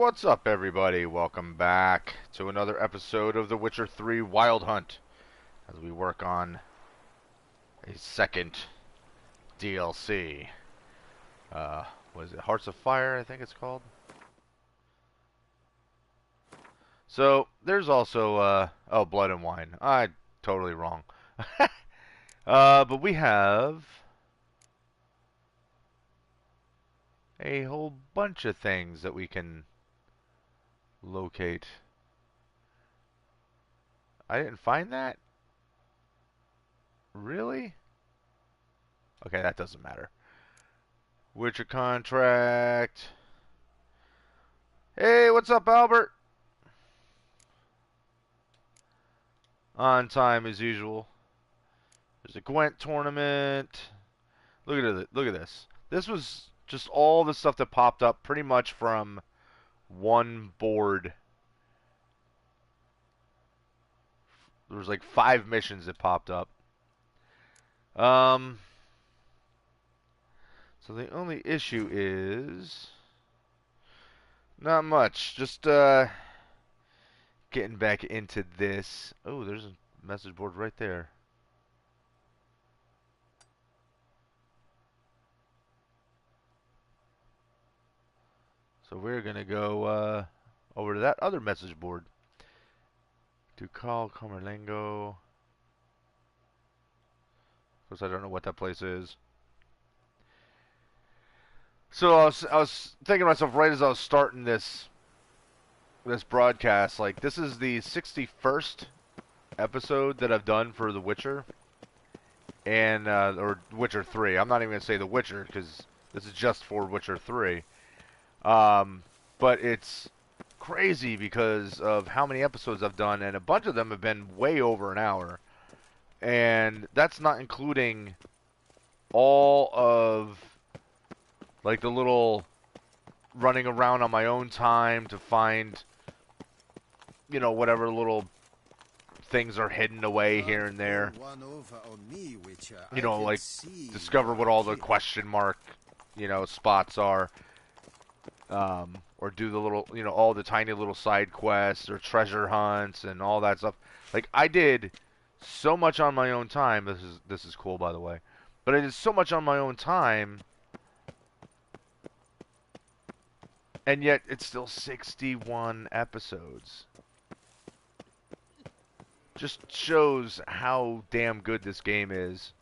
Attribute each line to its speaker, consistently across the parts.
Speaker 1: What's up, everybody? Welcome back to another episode of The Witcher 3 Wild Hunt as we work on a second DLC. What is it? Hearts of Fire, I think it's called. So, there's also, oh, Blood and Wine. I totally wrong. But we have a whole bunch of things that we can locate. I didn't find that? Really? Okay, that doesn't matter. Witcher contract. Hey, what's up, Albert? On time as usual. There's a Gwent tournament. Look at it. Look at this. This was just all the stuff that popped up pretty much from one board. There was like 5 missions that popped up. So the only issue is not much. Just getting back into this. Oh, there's a message board right there. So we're going to go over to that other message board to call Comerlengo. Of course, I don't know what that place is. So I was thinking to myself right as I was starting this broadcast, like, this is the 61st episode that I've done for The Witcher, and or Witcher 3. I'm not even going to say The Witcher because this is just for Witcher 3. But it's crazy because of how many episodes I've done, and a bunch of them have been way over an hour. And that's not including all of, like, the little running around on my own time to find, you know, whatever little things are hidden away here and there. You know, like, discover what all the question mark, you know, spots are. Or do the little, you know, all the tiny little side quests or treasure hunts and all that stuff. Like, I did so much on my own time. This is cool, by the way. But I did so much on my own time, and yet it's still 61 episodes. Just shows how damn good this game is.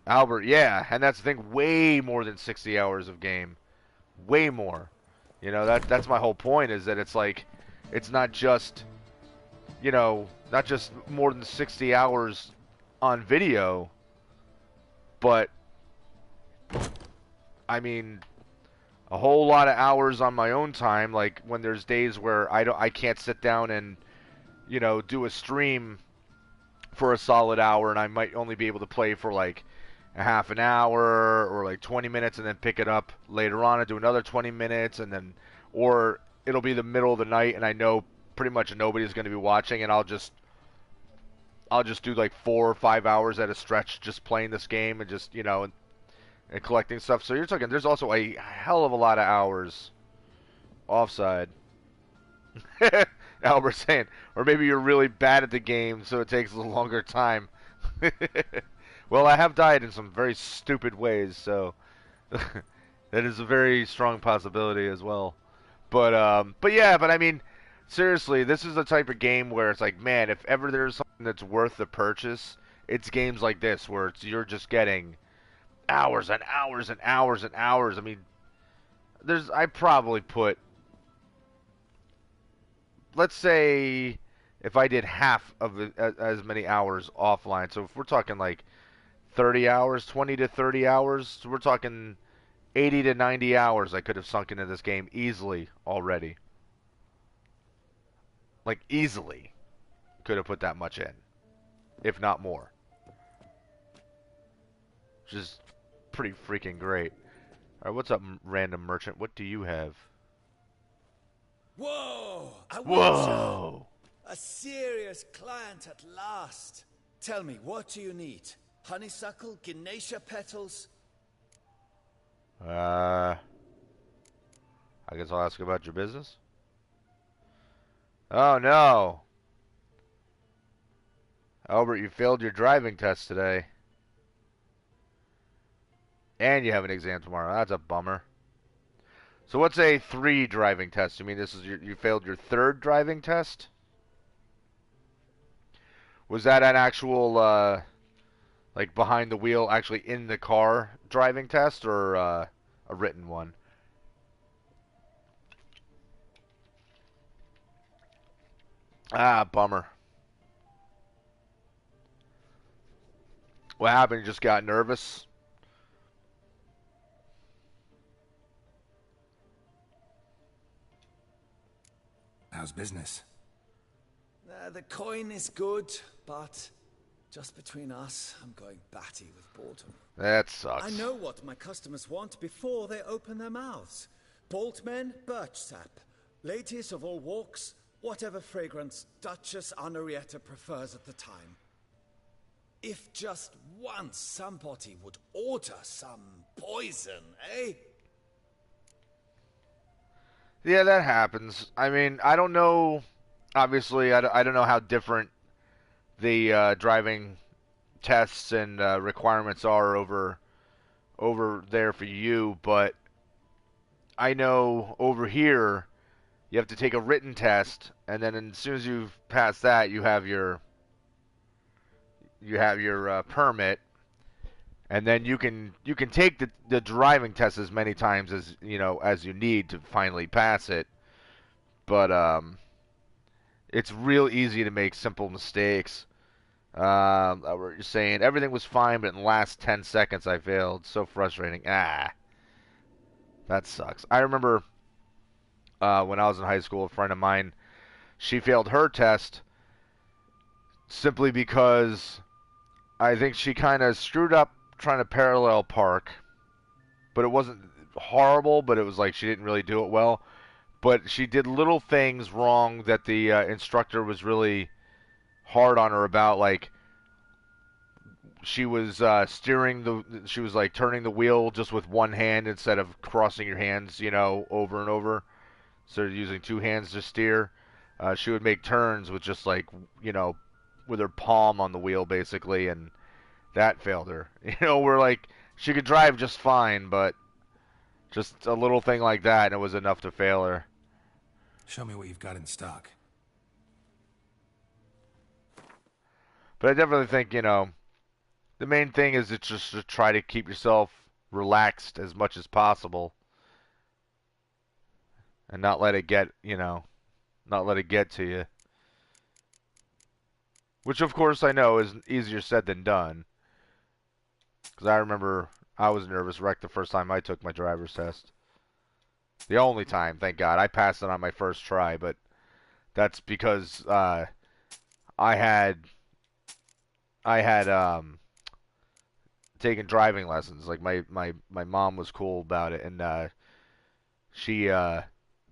Speaker 1: Albert, yeah, and that's the thing, way more than 60 hours of game. Way more. You know, that's my whole point, is that it's like, it's not just, you know, not just more than 60 hours on video, but, I mean, a whole lot of hours on my own time, like when there's days where I can't sit down and, you know, do a stream for a solid hour, and I might only be able to play for like a half an hour or like 20 minutes and then pick it up later on and do another 20 minutes, and then, or it'll be the middle of the night and I know pretty much nobody's going to be watching, and I'll just do like 4 or 5 hours at a stretch just playing this game and just, you know, and collecting stuff. So you're talking, there's also a hell of a lot of hours offside. Albert saying, or maybe you're really bad at the game, so it takes a little longer time. Well, I have died in some very stupid ways, so that is a very strong possibility as well. But yeah, but I mean, seriously, this is the type of game where it's like, man, if ever there's something that's worth the purchase, it's games like this where you're just getting hours and hours and hours and hours. I mean, I probably put, let's say, if I did half of as many hours offline. So if we're talking like 30 hours, 20 to 30 hours, so we're talking 80 to 90 hours I could have sunk into this game easily already. Like, easily could have put that much in, if not more. Which is pretty freaking great. Alright, what's up, random merchant? What do you have?
Speaker 2: Whoa!
Speaker 1: Whoa!
Speaker 2: A serious client at last. Tell me, what do you need? Honeysuckle, Ganesha petals?
Speaker 1: Uh, I guess I'll ask about your business. Oh no, Albert, you failed your driving test today, and you have an exam tomorrow. That's a bummer. So what's a 3 driving test? You mean this is you failed your 3rd driving test? Was that an actual like behind the wheel, actually in the car driving test, or a written one? Ah, bummer. What happened? You just got nervous?
Speaker 3: How's business?
Speaker 2: The coin is good, but just between us, I'm going batty with boredom.
Speaker 1: That
Speaker 2: I
Speaker 1: sucks.
Speaker 2: know what my customers want before they open their mouths. Boltmen, birch sap. Ladies of all walks, whatever fragrance Duchess Honorietta prefers at the time. If just once somebody would order some poison, eh?
Speaker 1: Yeah, that happens. I mean, I don't know. Obviously, I don't know how different the driving tests and requirements are over there for you, but I know over here you have to take a written test, and then as soon as you've passed that, you have your permit, and then you can take the driving test as many times as as you need to finally pass it. But it's real easy to make simple mistakes. What you're saying, everything was fine, but in the last 10 seconds I failed. So frustrating. Ah, that sucks. I remember when I was in high school, a friend of mine, she failed her test simply because I think she kind of screwed up trying to parallel park, but it wasn't horrible, but it was like she didn't really do it well. But she did little things wrong that the instructor was really hard on her about, like she was like turning the wheel just with one hand instead of crossing your hands, over and over. So using two hands to steer. She would make turns with just like, you know, with her palm on the wheel basically, and that failed her. We're like she could drive just fine, but just a little thing like that, and it was enough to fail her.
Speaker 3: Show me what you've got in stock.
Speaker 1: But I definitely think, the main thing is it's just to try to keep yourself relaxed as much as possible and not let it get, not let it get to you. Which, of course, I know is easier said than done. Because I remember I was nervous wreck the first time I took my driver's test. The only time, thank God. I passed it on my first try, but that's because I had I had taken driving lessons. Like my mom was cool about it, and she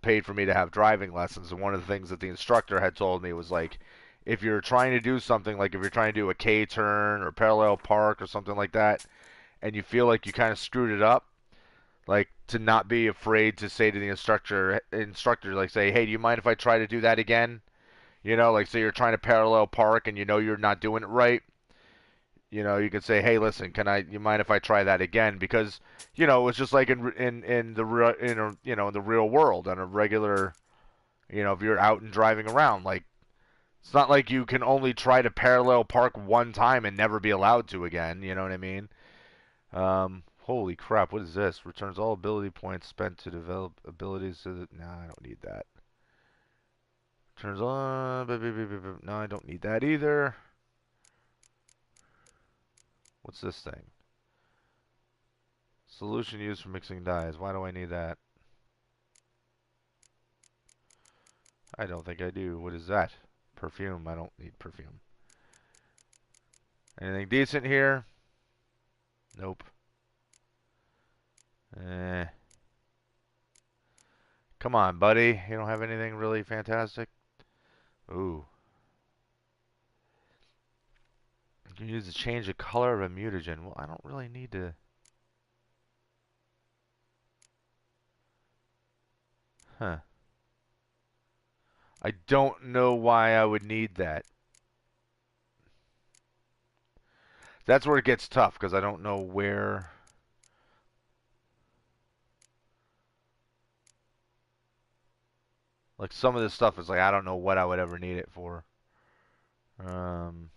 Speaker 1: paid for me to have driving lessons. And one of the things that the instructor had told me was like, if you're trying to do something, like if you're trying to do a K turn or parallel park or something like that, and you feel like you kind of screwed it up, like to not be afraid to say to the instructor, like say, hey, do you mind if I try to do that again? Like say you're trying to parallel park and you're not doing it right. You can say, hey, listen, you mind if I try that again? Because it's just like in the real in the real world on a regular, if you're out and driving around, like it's not like you can only try to parallel park one time and never be allowed to again. You know what I mean? Holy crap, what is this? Returns all ability points spent to develop abilities. Nah, I don't need that. Turns on. No, I don't need that either. What's this thing? Solution used for mixing dyes. Why do I need that? I don't think I do. What is that? Perfume. I don't need perfume. Anything decent here? Nope. Eh. Come on, buddy. You don't have anything really fantastic? Ooh. You can use to change the color of a mutagen. Well, I don't really need to. Huh. I don't know why I would need that. That's where it gets tough, because I don't know where... Like, some of this stuff is like, I don't know what I would ever need it for. Um...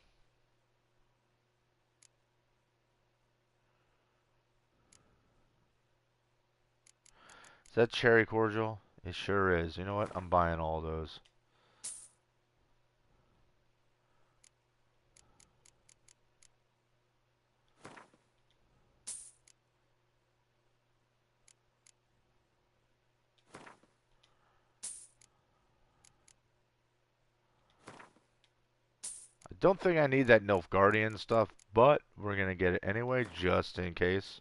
Speaker 1: Is that cherry cordial? It sure is. You know what? I'm buying all those. I don't think I need that Nilfgaardian stuff, but we're going to get it anyway, just in case.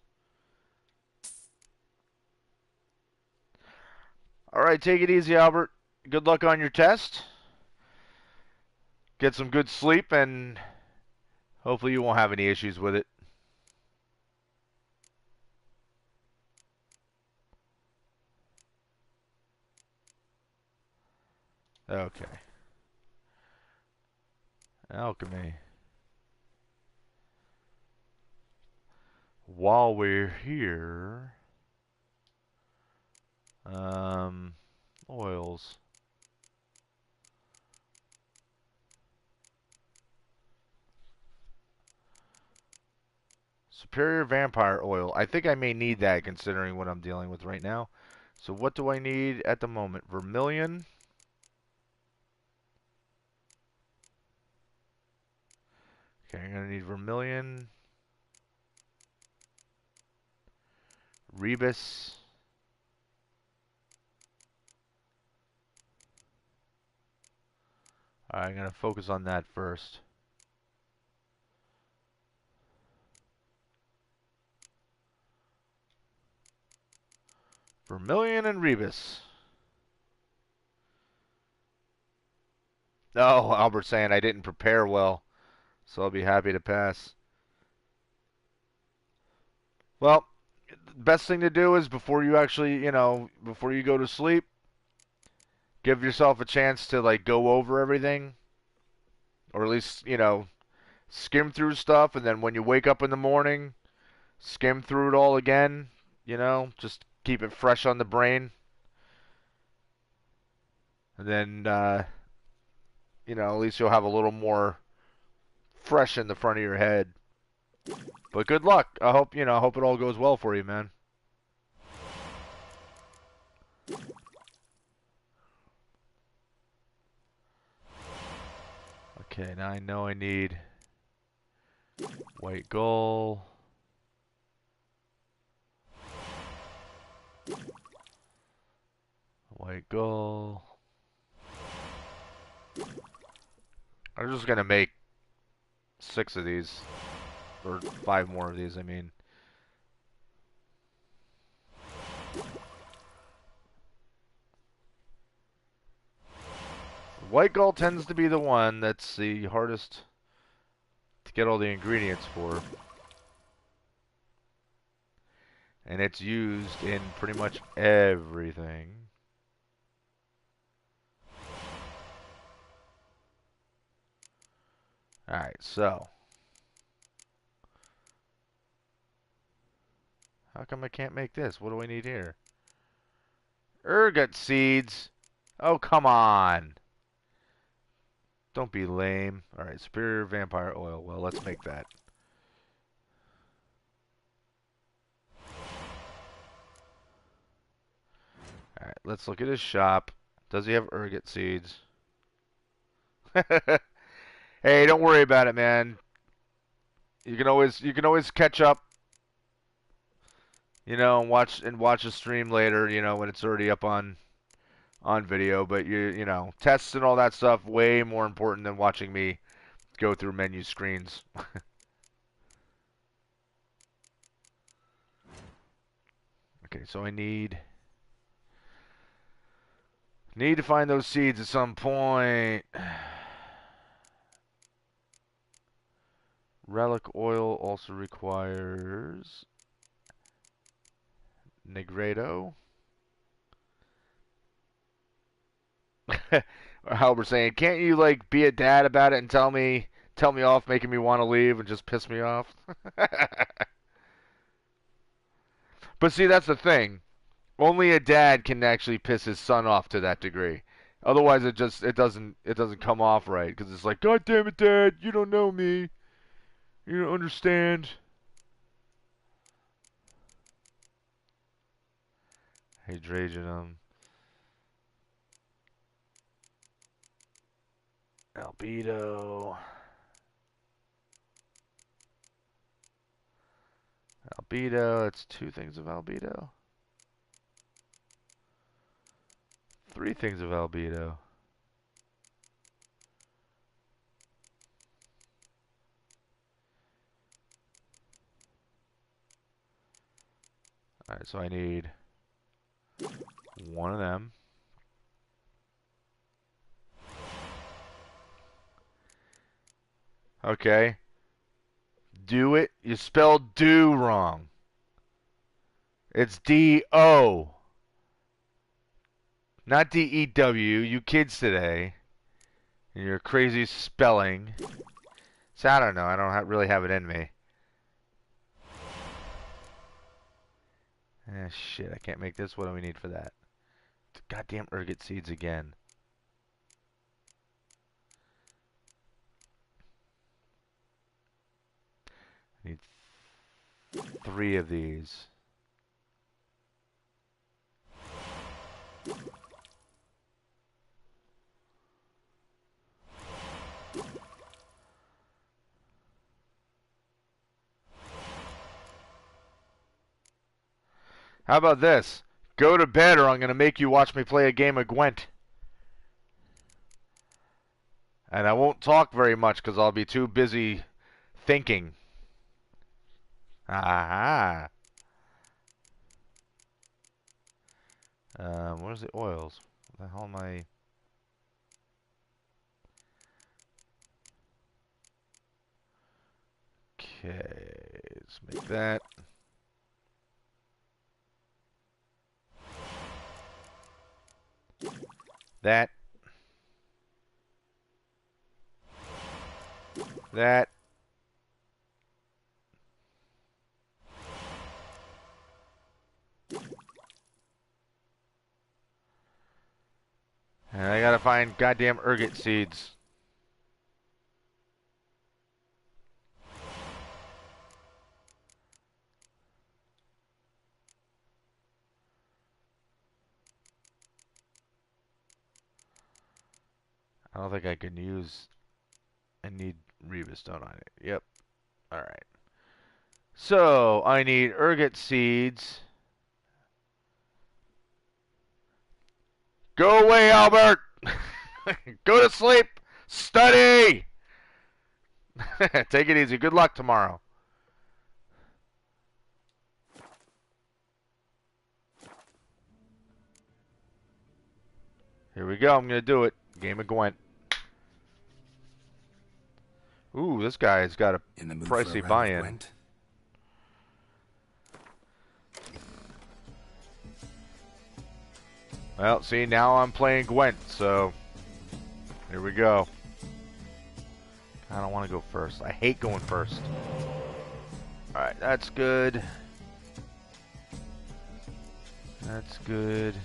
Speaker 1: Alright, take it easy, Albert. Good luck on your test. Get some good sleep, and hopefully you won't have any issues with it. Okay. Alchemy. While we're here... Oils. Superior Vampire Oil. I think I may need that considering what I'm dealing with right now. So what do I need at the moment? Vermilion. Okay, I'm going to need Vermilion. Rebus. Alright, I'm going to focus on that first. Vermilion and Rebus. Oh, Albert's saying I didn't prepare well, so I'll be happy to pass. Well, the best thing to do is before you actually, before you go to sleep, give yourself a chance to, like, go over everything. Or at least, skim through stuff, and then when you wake up in the morning, skim through it all again, just keep it fresh on the brain. And then, at least you'll have a little more fresh in the front of your head. But good luck. I hope it all goes well for you, man. Okay, now I know I need white gull. White gull. I'm just gonna make 6 of these. Or 5 more of these, I mean. White gull tends to be the one that's the hardest to get all the ingredients for. And it's used in pretty much everything. Alright, so. How come I can't make this? What do I need here? Ergot seeds. Oh, come on. Don't be lame. Alright, superior vampire oil. Well, let's make that. Alright, let's look at his shop. Does he have ergot seeds? Hey, don't worry about it, man. You can always catch up, and watch a stream later, when it's already up on video, but tests and all that stuff way more important than watching me go through menu screens. Okay, so I need to find those seeds at some point. Relic oil also requires Negredo. Halbert saying, "Can't you like be a dad about it and tell me off, making me want to leave and just piss me off?" But see, that's the thing. Only a dad can actually piss his son off to that degree. Otherwise, it doesn't come off right because it's like, God damn it, Dad, you don't know me, you don't understand. Hadrianum, albedo, albedo. It's two things of albedo, three things of albedo. All right, so I need one of them. Okay. Do it. You spelled do wrong. It's D-O, not D-E-W. You kids today. And your crazy spelling. So I don't know. I don't really have it in me. Ah, shit. I can't make this. What do we need for that? Goddamn ergot seeds again. I need three of these. How about this? Go to bed or I'm going to make you watch me play a game of Gwent. And I won't talk very much because I'll be too busy thinking. Aha. Where's the oils? What the hell am I... Okay, let's make that. That. That. And I gotta find goddamn ergot seeds. I don't think I can use... I need Reba Stone on it. Yep. Alright. So, I need ergot seeds. Go away, Albert! Go to sleep! Study! Take it easy. Good luck tomorrow. Here we go. I'm going to do it. Game of Gwent. Ooh, this guy's got a pricey buy-in. Well, see, now I'm playing Gwent, so here we go. I don't want to go first. I hate going first. Alright, that's good. That's good.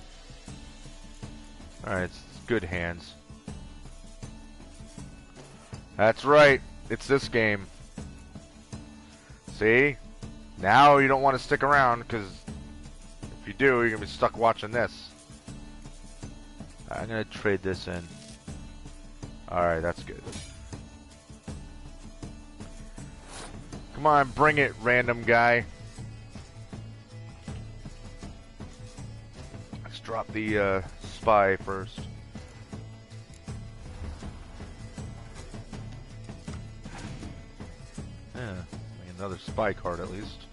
Speaker 1: Alright, it's good hands. That's right. It's this game. See? Now you don't want to stick around, because if you do, you're going to be stuck watching this. I'm going to trade this in. Alright, that's good. Come on, bring it, random guy. Let's drop the spy first. Yeah, another spy card at least.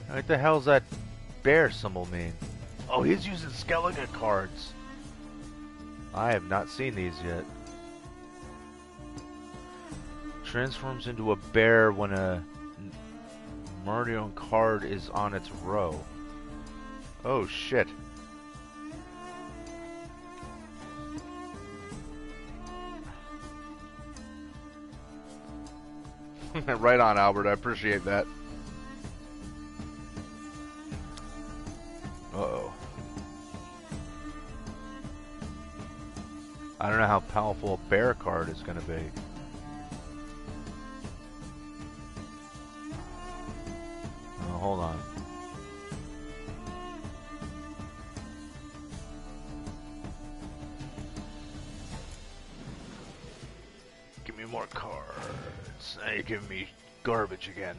Speaker 1: What the hell's that bear symbol mean? Oh, he's using skeleton cards. I have not seen these yet. Transforms into a bear when a Mardion card is on its row. Oh shit. Right on, Albert. I appreciate that. Uh-oh. I don't know how powerful a bear card is going to be. Oh, hold on. Give me more cards. Now you're giving me garbage again.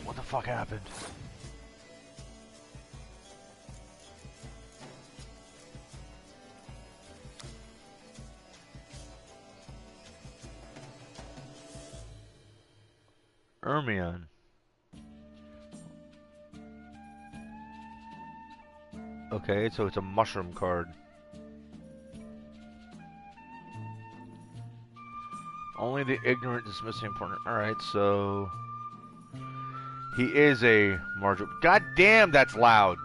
Speaker 1: What the fuck happened? Ermion. Okay, so it's a mushroom card. Only the ignorant dismiss the important. Alright, so... he is a marginal... God damn, that's loud!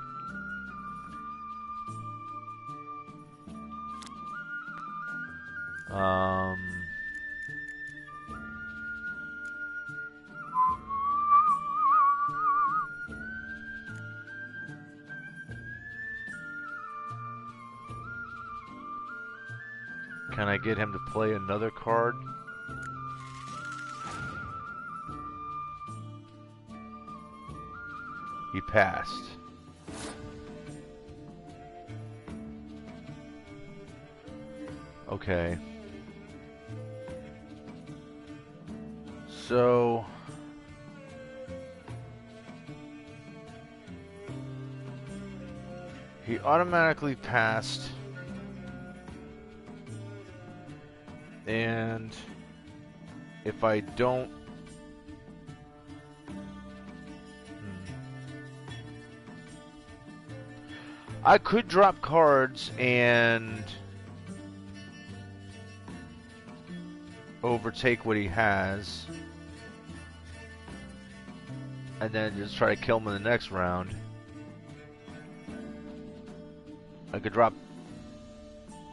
Speaker 1: Can I get him to play another card? He passed. Okay. So... he automatically passed. And if I don't... I could drop cards and overtake what he has. And then just try to kill him in the next round. I could drop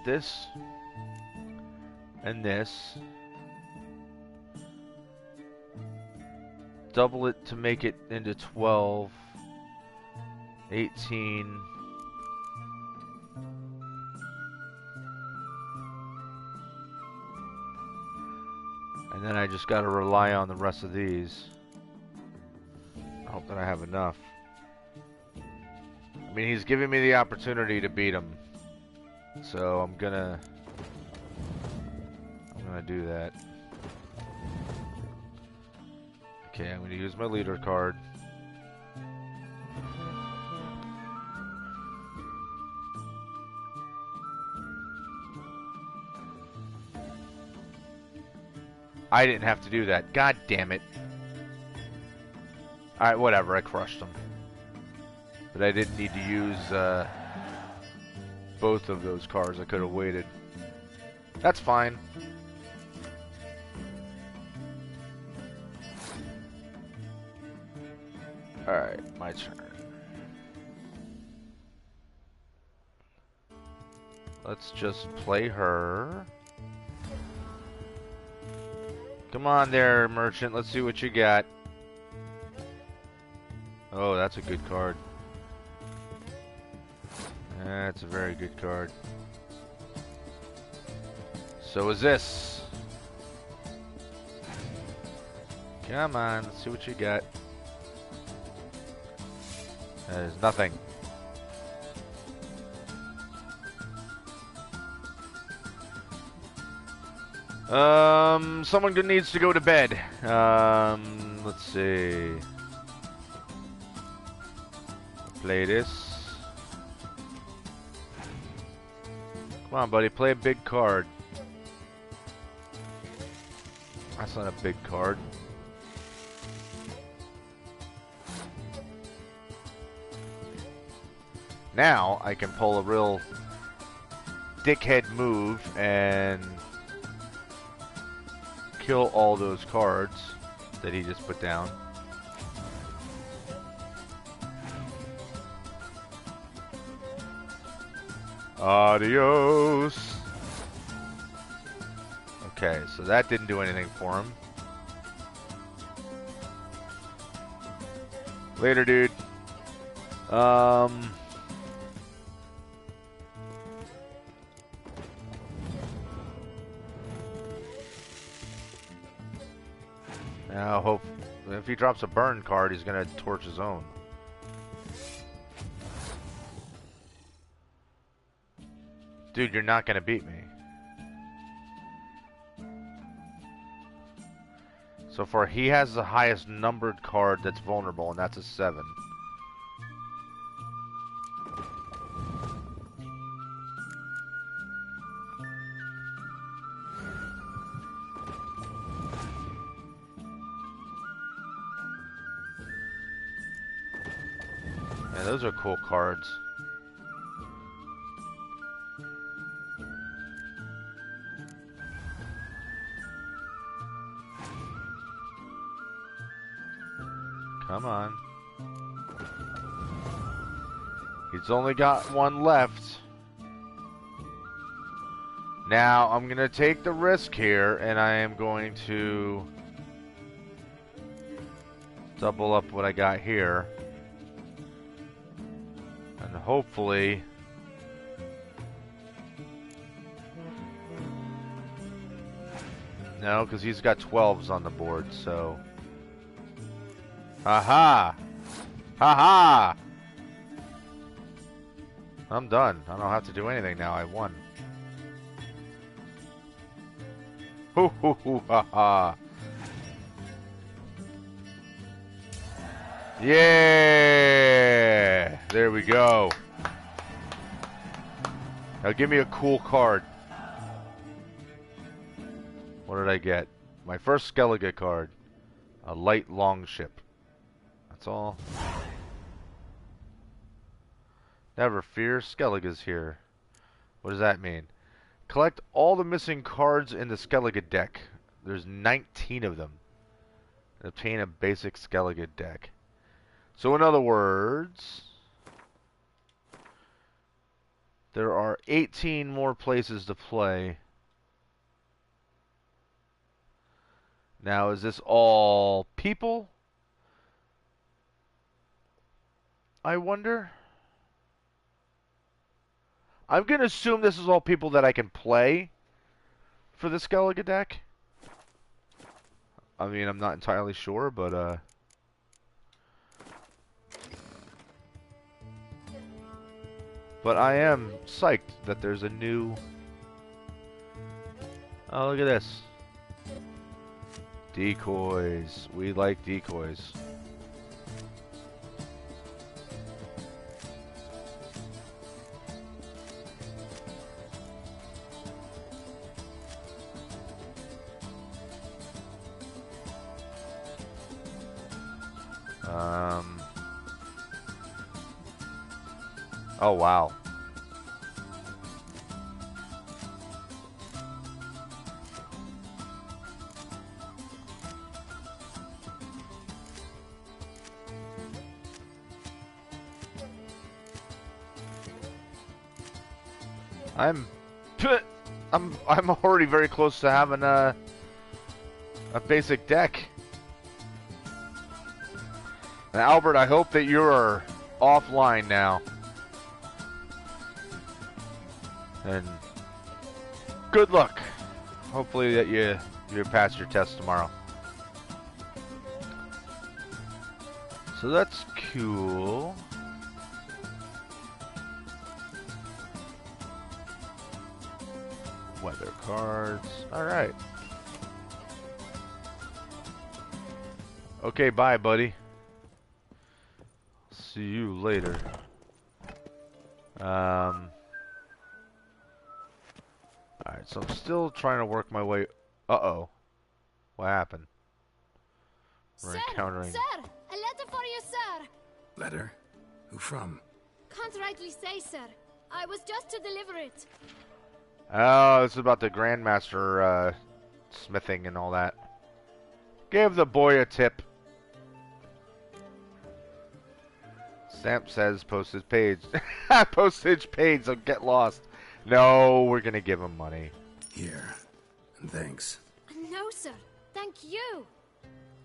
Speaker 1: this and this. Double it to make it into 12, 18. And then I just gotta rely on the rest of these. I hope that I have enough. I mean, he's giving me the opportunity to beat him. So I'm gonna do that. Okay, I'm gonna use my leader card. I didn't have to do that. God damn it. Alright, whatever. I crushed him. But I didn't need to use both of those cards. I could have waited. That's fine. Alright, my turn. Let's just play her. Come on there, merchant. Let's see what you got. Oh, that's a good card. That's a very good card. So is this. Come on, let's see what you got. That is nothing. Someone needs to go to bed. Let's see. Play this. Come on, buddy, play a big card. That's not a big card. Now I can pull a real dickhead move and kill all those cards that he just put down. Adios. Okay, so that didn't do anything for him. Later, dude. Now, hope if he drops a burn card, he's gonna torch his own. Dude, you're not gonna beat me. So far, he has the highest numbered card that's vulnerable, and that's a 7. Yeah, those are cool cards. Come on. He's only got one left. Now, I'm going to take the risk here, and I am going to double up what I got here. And hopefully... No, because he's got 12s on the board, so... Aha! Ha-ha! I'm done. I don't have to do anything now. I won. Hoo hoo hoo ha ha. Yeah! There we go. Now give me a cool card. What did I get? My first Skellige card. A light longship. That's all. Never fear, Skellige's here. What does that mean? Collect all the missing cards in the Skellige deck. There's 19 of them. And obtain a basic Skellige deck. So in other words, there are 18 more places to play. Now, is this all people? I wonder. I'm going to assume this is all people that I can play for the Skellige deck. I mean, I'm not entirely sure, but I am psyched that there's a new... Oh, look at this. Decoys. We like decoys. Oh, wow. I'm already very close to having a basic deck. Now, Albert, I hope that you're offline now. And good luck. Hopefully that you pass your test tomorrow. So that's cool. Weather cards. Alright. Okay, bye, buddy. See you later. Alright, so I'm still trying to work my way... Uh-oh. What happened? We're encountering...
Speaker 4: Sir! A letter for you, sir!
Speaker 3: Letter? Who from?
Speaker 4: Can't rightly say, sir. I was just to deliver it.
Speaker 1: Oh, this is about the Grandmaster, smithing and all that. Give the boy a tip. Stamp says postage paid. Postage paid, so get lost. No, we're gonna give him money.
Speaker 3: Here. Thanks.
Speaker 4: No, sir. Thank you.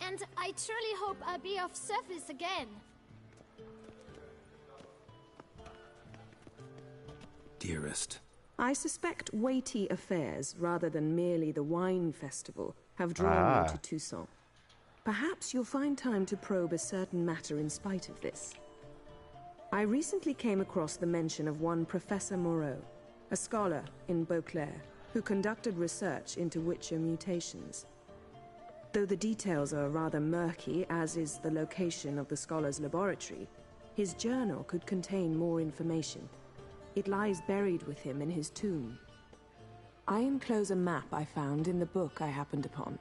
Speaker 4: And I truly hope I'll be of service again.
Speaker 3: Dearest.
Speaker 5: I suspect weighty affairs, rather than merely the wine festival, have drawn you to Toussaint. Perhaps you'll find time to probe a certain matter in spite of this. I recently came across the mention of one Professor Moreau, a scholar in Beauclair, who conducted research into Witcher mutations. Though the details are rather murky, as is the location of the scholar's laboratory, his journal could contain more information. It lies buried with him in his tomb. I enclose a map I found in the book I happened upon.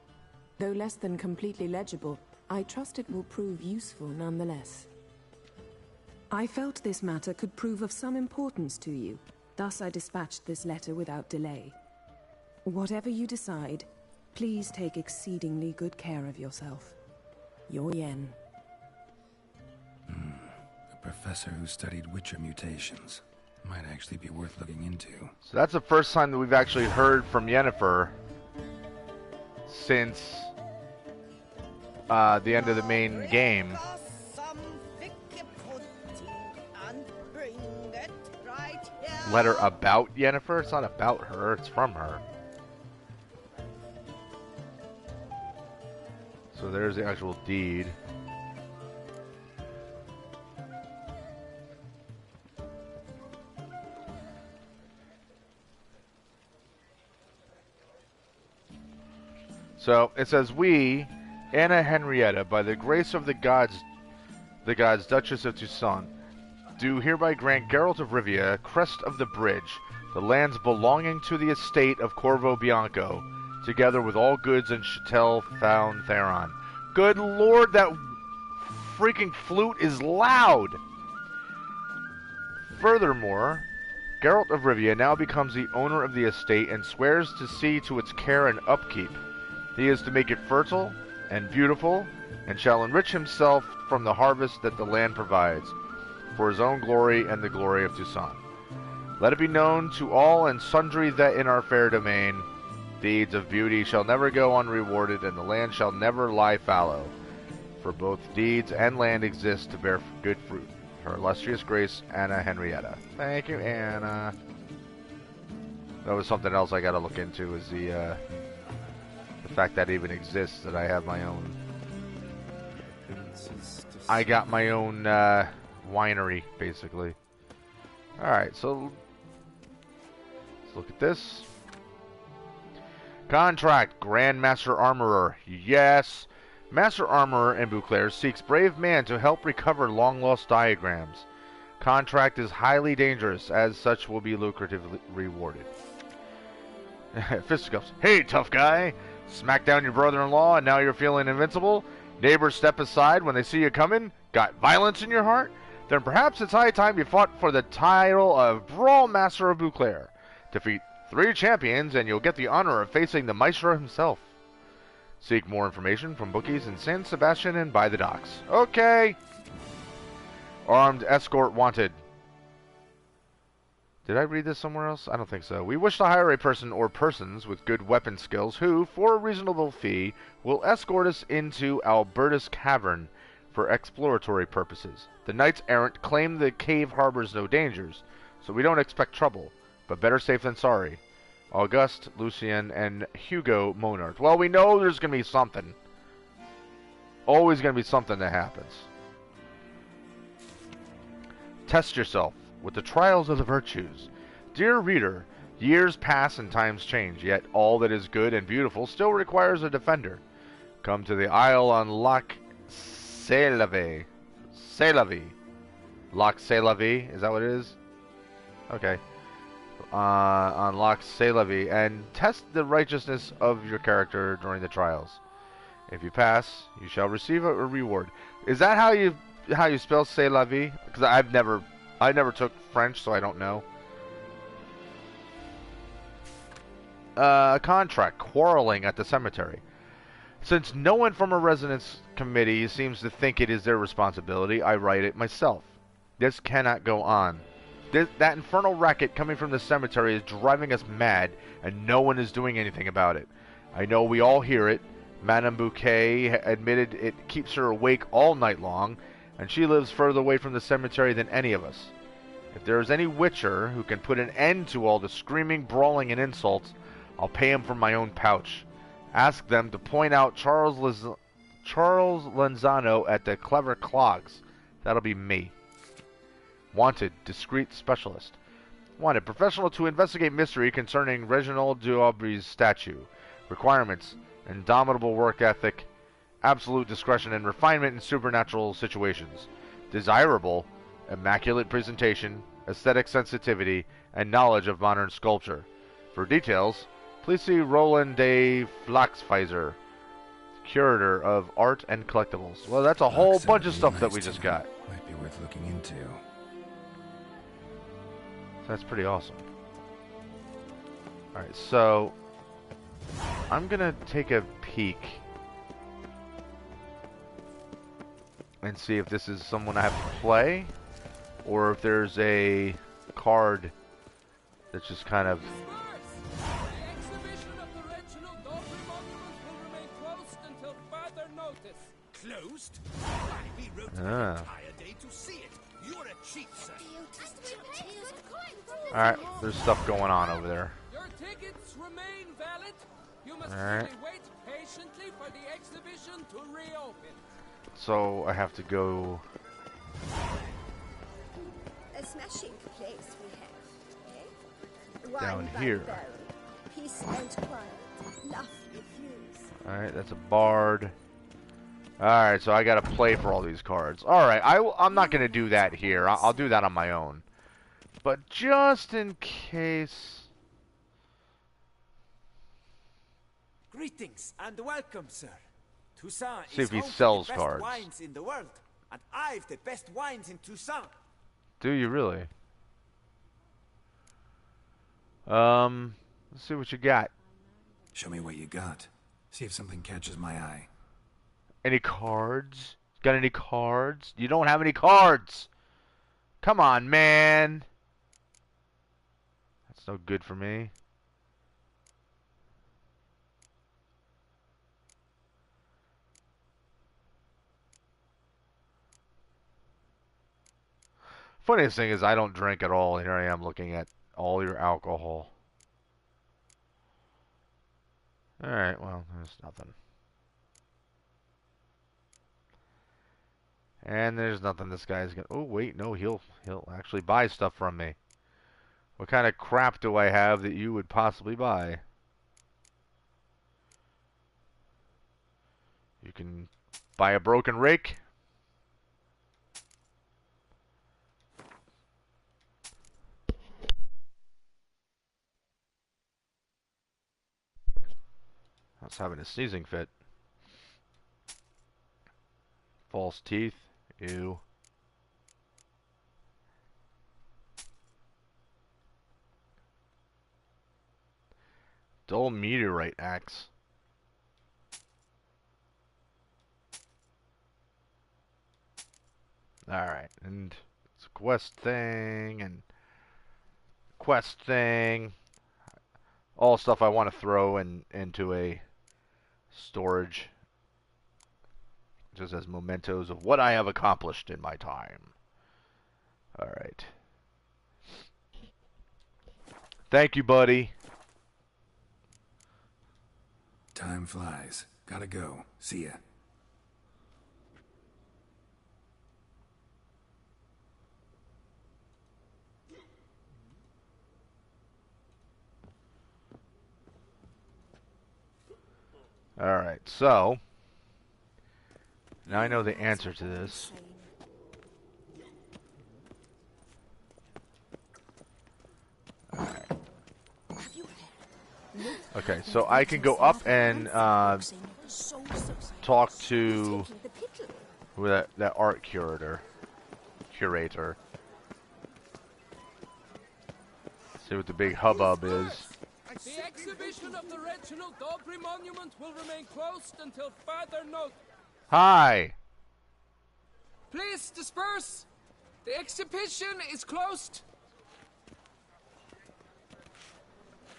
Speaker 5: Though less than completely legible, I trust it will prove useful nonetheless. I felt this matter could prove of some importance to you, thus I dispatched this letter without delay. Whatever you decide, please take exceedingly good care of yourself. Your Yen.
Speaker 3: A professor who studied Witcher mutations. Might actually be worth looking into.
Speaker 1: So that's the first time that we've actually heard from Yennefer since the end of the main game. Letter about Yennefer? It's not about her, it's from her. So there's the actual deed. So it says, "We, Anna Henrietta, by the grace of the gods, Duchess of Toussaint, do hereby grant Geralt of Rivia, crest of the bridge, the lands belonging to the estate of Corvo Bianco, together with all goods in Chatel Faun Theron." Good lord, that freaking flute is loud! Furthermore, Geralt of Rivia now becomes the owner of the estate and swears to see to its care and upkeep. He is to make it fertile and beautiful, and shall enrich himself from the harvest that the land provides, for his own glory and the glory of Toussaint. Let it be known to all and sundry that in our fair domain, deeds of beauty shall never go unrewarded, and the land shall never lie fallow, for both deeds and land exist to bear good fruit. Her illustrious grace, Anna Henrietta. Thank you, Anna. That was something else I gotta look into, is the fact that it even exists, that I have my own... I got my own winery, basically. Alright, so let's look at this. Contract, Grand Master Armorer. Yes! Master Armorer in Beauclair seeks brave man to help recover long-lost diagrams. Contract is highly dangerous, as such will be lucratively rewarded. Fisticuffs. Hey, tough guy! Smack down your brother-in-law and now you're feeling invincible? Neighbors step aside when they see you coming? Got violence in your heart? Then perhaps it's high time you fought for the title of Brawl Master of Beauclair. Defeat 3 champions and you'll get the honor of facing the Maestro himself. Seek more information from bookies in San Sebastian and by the docks. Okay! Armed escort wanted. Did I read this somewhere else? I don't think so. We wish to hire a person or persons with good weapon skills who, for a reasonable fee, will escort us into Albertus Cavern for exploratory purposes. The knights errant claim the cave harbors no dangers, so we don't expect trouble, but better safe than sorry. Auguste, Lucien, and Hugo Monard. Well, we know there's going to be something. Always going to be something that happens. Test yourself with the trials of the virtues. Dear reader, years pass and times change, yet all that is good and beautiful still requires a defender. Come to the isle on Lac Selavé. Lac Selavé, is that what it is? Okay. On Lac Selavé, and test the righteousness of your character during the trials. If you pass, you shall receive a reward. Is that how you spell C'est la vie? Because I never took French, so I don't know. Contract, quarreling at the cemetery. Since no one from a residence committee seems to think it is their responsibility, I write it myself. This cannot go on. That infernal racket coming from the cemetery is driving us mad, and no one is doing anything about it. I know we all hear it. Madame Bouquet admitted it keeps her awake all night long, and she lives further away from the cemetery than any of us. If there is any witcher who can put an end to all the screaming, brawling, and insults, I'll pay him from my own pouch. Ask them to point out Charles Lenzano at the Clever Clogs. That'll be me. Wanted, discreet specialist. Wanted, professional to investigate mystery concerning Reginald d'Aubry's statue. Requirements, indomitable work ethic, absolute discretion and refinement in supernatural situations. Desirable, immaculate presentation, aesthetic sensitivity, and knowledge of modern sculpture. For details, please see Roland de Flaxpfeiser, curator of art and collectibles. Well, that's a whole bunch of stuff that we just got.
Speaker 3: Might be worth looking into.
Speaker 1: That's pretty awesome. Alright, so I'm gonna take a peek and see if this is someone I have to play, or if there's a card that's just kind of...
Speaker 2: Closed? Why, we wrote an entire day to see it. You're a cheat, sir.
Speaker 1: Alright, there's stuff going on over there.
Speaker 6: Your tickets remain valid. You must
Speaker 1: Alright.
Speaker 6: simply wait patiently for the exhibition to reopen.
Speaker 1: So I have to go...
Speaker 7: A smashing place we have, eh?
Speaker 1: Down
Speaker 7: Wine by
Speaker 1: here.
Speaker 7: the barrel, peace and quiet, lovely views.
Speaker 1: Alright, that's a bard. Alright, so I gotta play for all these cards. Alright, I'm not gonna do that here. I'll do that on my own. But just in case...
Speaker 8: Greetings and welcome, sir. Toussaint
Speaker 1: See
Speaker 8: is
Speaker 1: if he
Speaker 8: home to
Speaker 1: sells
Speaker 8: the best
Speaker 1: cards.
Speaker 8: wines in the world, and I've the best wines in Toussaint.
Speaker 1: Do you really? Let's see what you got.
Speaker 3: Show me what you got. See if something catches my eye.
Speaker 1: Any cards? Got any cards? You don't have any cards! Come on, man! That's no good for me. Funniest thing is I don't drink at all. Here I am looking at all your alcohol. Alright, well, there's nothing. And there's nothing this guy's gonna... Oh, wait, no, he'll actually buy stuff from me. What kind of crap do I have that you would possibly buy? You can buy a broken rake. I was having a sneezing fit. False teeth. Ew. Dull meteorite axe. Alright, and it's a quest thing, and quest thing. All stuff I want to throw into a storage, just as mementos of what I have accomplished in my time. Alright. Thank you, buddy.
Speaker 3: Time flies. Gotta go. See ya.
Speaker 1: Alright, so now I know the answer to this. Alright. Okay, so I can go up and talk to who that art curator. See what the big hubbub is.
Speaker 6: The exhibition of the Reginald d'Aubry monument will remain closed until further notice.
Speaker 1: Hi.
Speaker 6: Please disperse. The exhibition is closed.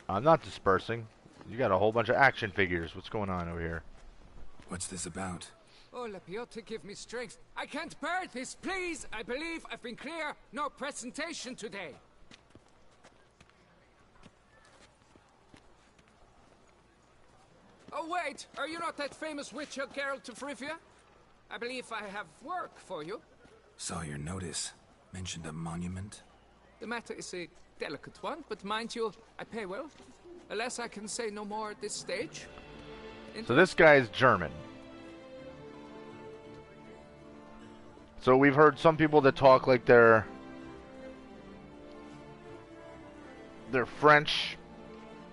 Speaker 1: I'm not dispersing. You got a whole bunch of action figures. What's going on over here?
Speaker 3: What's this about?
Speaker 6: Oh, Lapiota, give me strength. I can't bear this, please. I believe I've been clear. No presentation today. Oh, wait. Are you not that famous witcher, Geralt of Rivia? I believe I have work for you.
Speaker 3: Saw your notice. Mentioned a monument.
Speaker 6: The matter is a delicate one, but mind you, I pay well. Alas, I can say no more at this stage.
Speaker 1: So this guy is German. So we've heard some people that talk like they're French.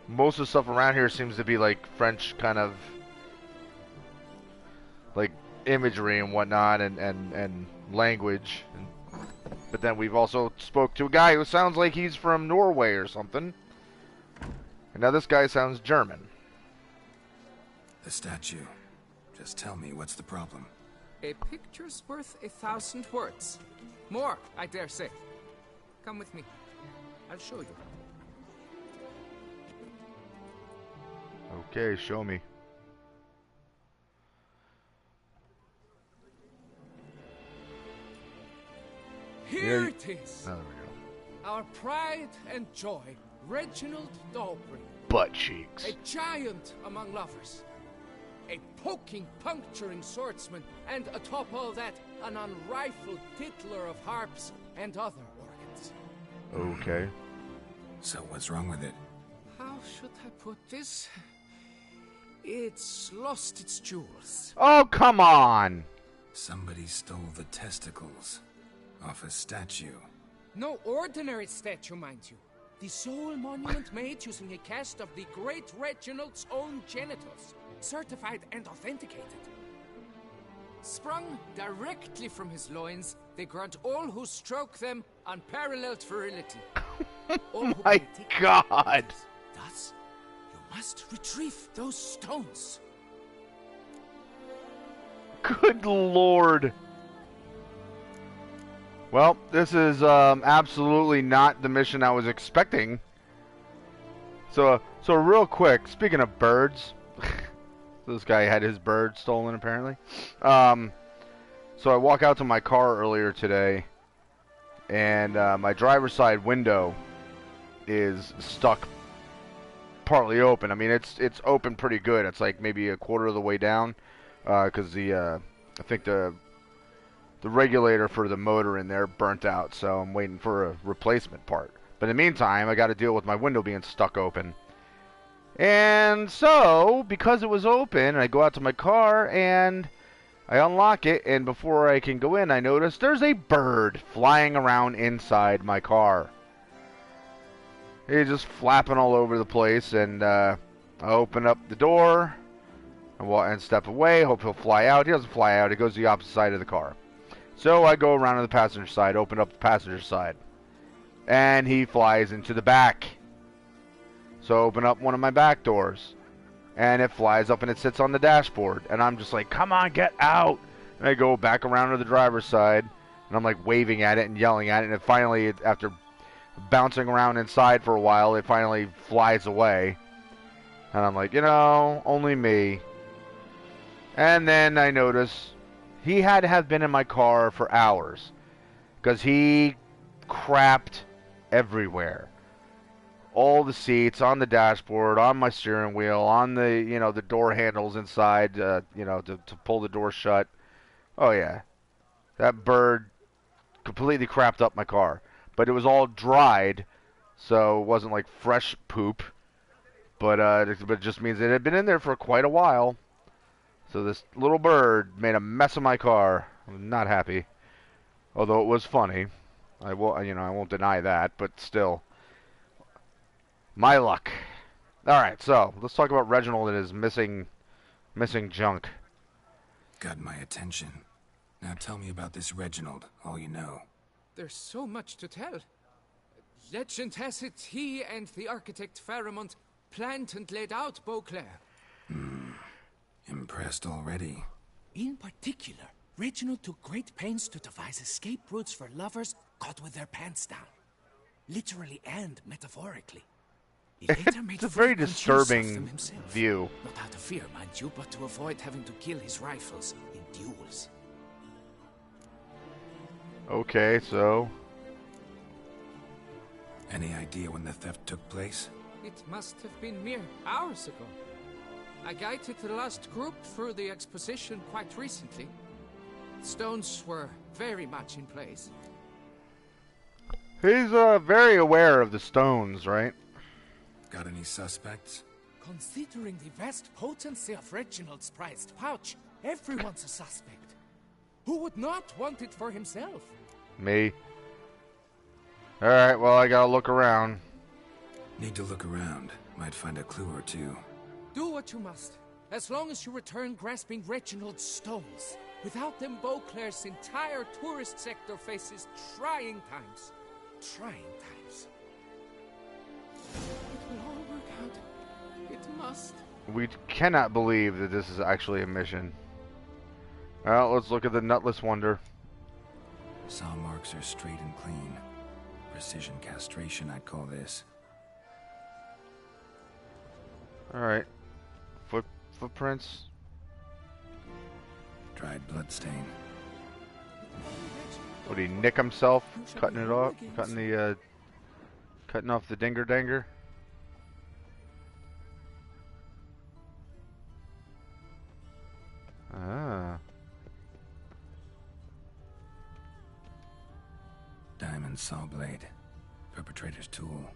Speaker 1: Most of the stuff around here seems to be like French kind of like imagery and whatnot and language. But then we've also spoke to a guy who sounds like he's from Norway or something. And now this guy sounds German.
Speaker 3: The statue. Just tell me, what's the problem?
Speaker 6: A picture's worth 1,000 words. More, I dare say. Come with me. I'll show you.
Speaker 1: Okay, show me.
Speaker 6: Here it is.
Speaker 1: Oh, there we go.
Speaker 6: Our pride and joy, Reginald Dalbury.
Speaker 1: Butt cheeks.
Speaker 6: A giant among lovers. A poking, puncturing swordsman, and atop all that, an unrifled tittler of harps and other organs.
Speaker 1: Okay.
Speaker 3: So what's wrong with it?
Speaker 6: How should I put this? It's lost its jewels.
Speaker 1: Oh, come on!
Speaker 3: Somebody stole the testicles off a statue.
Speaker 6: No ordinary statue, mind you. The sole monument made using a cast of the great Reginald's own genitals. Certified and authenticated. Sprung directly from his loins, they grant all who stroke them unparalleled virility.
Speaker 1: Oh my God!
Speaker 6: Thus, you must retrieve those stones.
Speaker 1: Good Lord! Well, this is absolutely not the mission I was expecting. So real quick, speaking of birds. This guy had his bird stolen, apparently. So I walk out to my car earlier today, and my driver's side window is stuck partly open. I mean, it's open pretty good. It's like maybe a quarter of the way down, because I think the regulator for the motor in there burnt out, so I'm waiting for a replacement part. But in the meantime, I got to deal with my window being stuck open. And so, because it was open, I go out to my car and I unlock it, and before I can go in, I notice there's a bird flying around inside my car. He's just flapping all over the place, and I open up the door and step away, hope he'll fly out. He doesn't fly out, he goes to the opposite side of the car. So I go around to the passenger side, open up the passenger side, and he flies into the back. So I open up one of my back doors, and it flies up and it sits on the dashboard. And I'm just like, come on, get out. And I go back around to the driver's side, and I'm like waving at it and yelling at it. And it finally, after bouncing around inside for a while, it finally flies away. And I'm like, you know, only me. And then I notice he had to have been in my car for hours, because he crapped everywhere. All the seats, on the dashboard, on my steering wheel, on the, you know, the door handles inside, you know, to pull the door shut. Oh yeah, that bird completely crapped up my car. But it was all dried, so it wasn't like fresh poop. But it just means it had been in there for quite a while. So this little bird made a mess of my car. I'm not happy, although it was funny. I won't deny that, but still. My luck. Alright, so let's talk about Reginald and his missing junk.
Speaker 3: Got my attention. Now tell me about this Reginald, all you know.
Speaker 6: There's so much to tell. Legend has it he and the architect Faramond planned and laid out Beauclair.
Speaker 3: Impressed already.
Speaker 9: In particular, Reginald took great pains to devise escape routes for lovers caught with their pants down. Literally and metaphorically. He later made
Speaker 1: It's a very
Speaker 9: frequent use of them
Speaker 1: disturbing
Speaker 9: himself.
Speaker 1: view.
Speaker 9: Not out of fear, mind you, but to avoid having to kill his rifles in duels.
Speaker 1: Okay, so
Speaker 3: Any idea when the theft took place?
Speaker 6: It must have been mere hours ago. I guided the last group through the exposition quite recently. Stones were very much in place.
Speaker 1: he's very aware of the stones, right?
Speaker 3: Got any suspects?
Speaker 9: Considering the vast potency of Reginald's prized pouch, everyone's a suspect.
Speaker 6: Who would not want it for himself?
Speaker 1: Me. Alright, well, I gotta look around.
Speaker 3: Need to look around. Might find a clue or two.
Speaker 6: Do what you must, as long as you return grasping Reginald's stones. Without them, Beauclair's entire tourist sector faces trying times. Trying times. It will all work out. It must.
Speaker 1: We cannot believe that this is actually a mission. Well, let's look at the Nutless Wonder.
Speaker 3: Saw marks are straight and clean. Precision castration, I'd call this.
Speaker 1: Alright. Footprints.
Speaker 3: Dried bloodstain.
Speaker 1: Would he nick himself? Cutting it off? Cutting off the dinger danger? Ah.
Speaker 3: Diamond saw blade. Perpetrator's tool.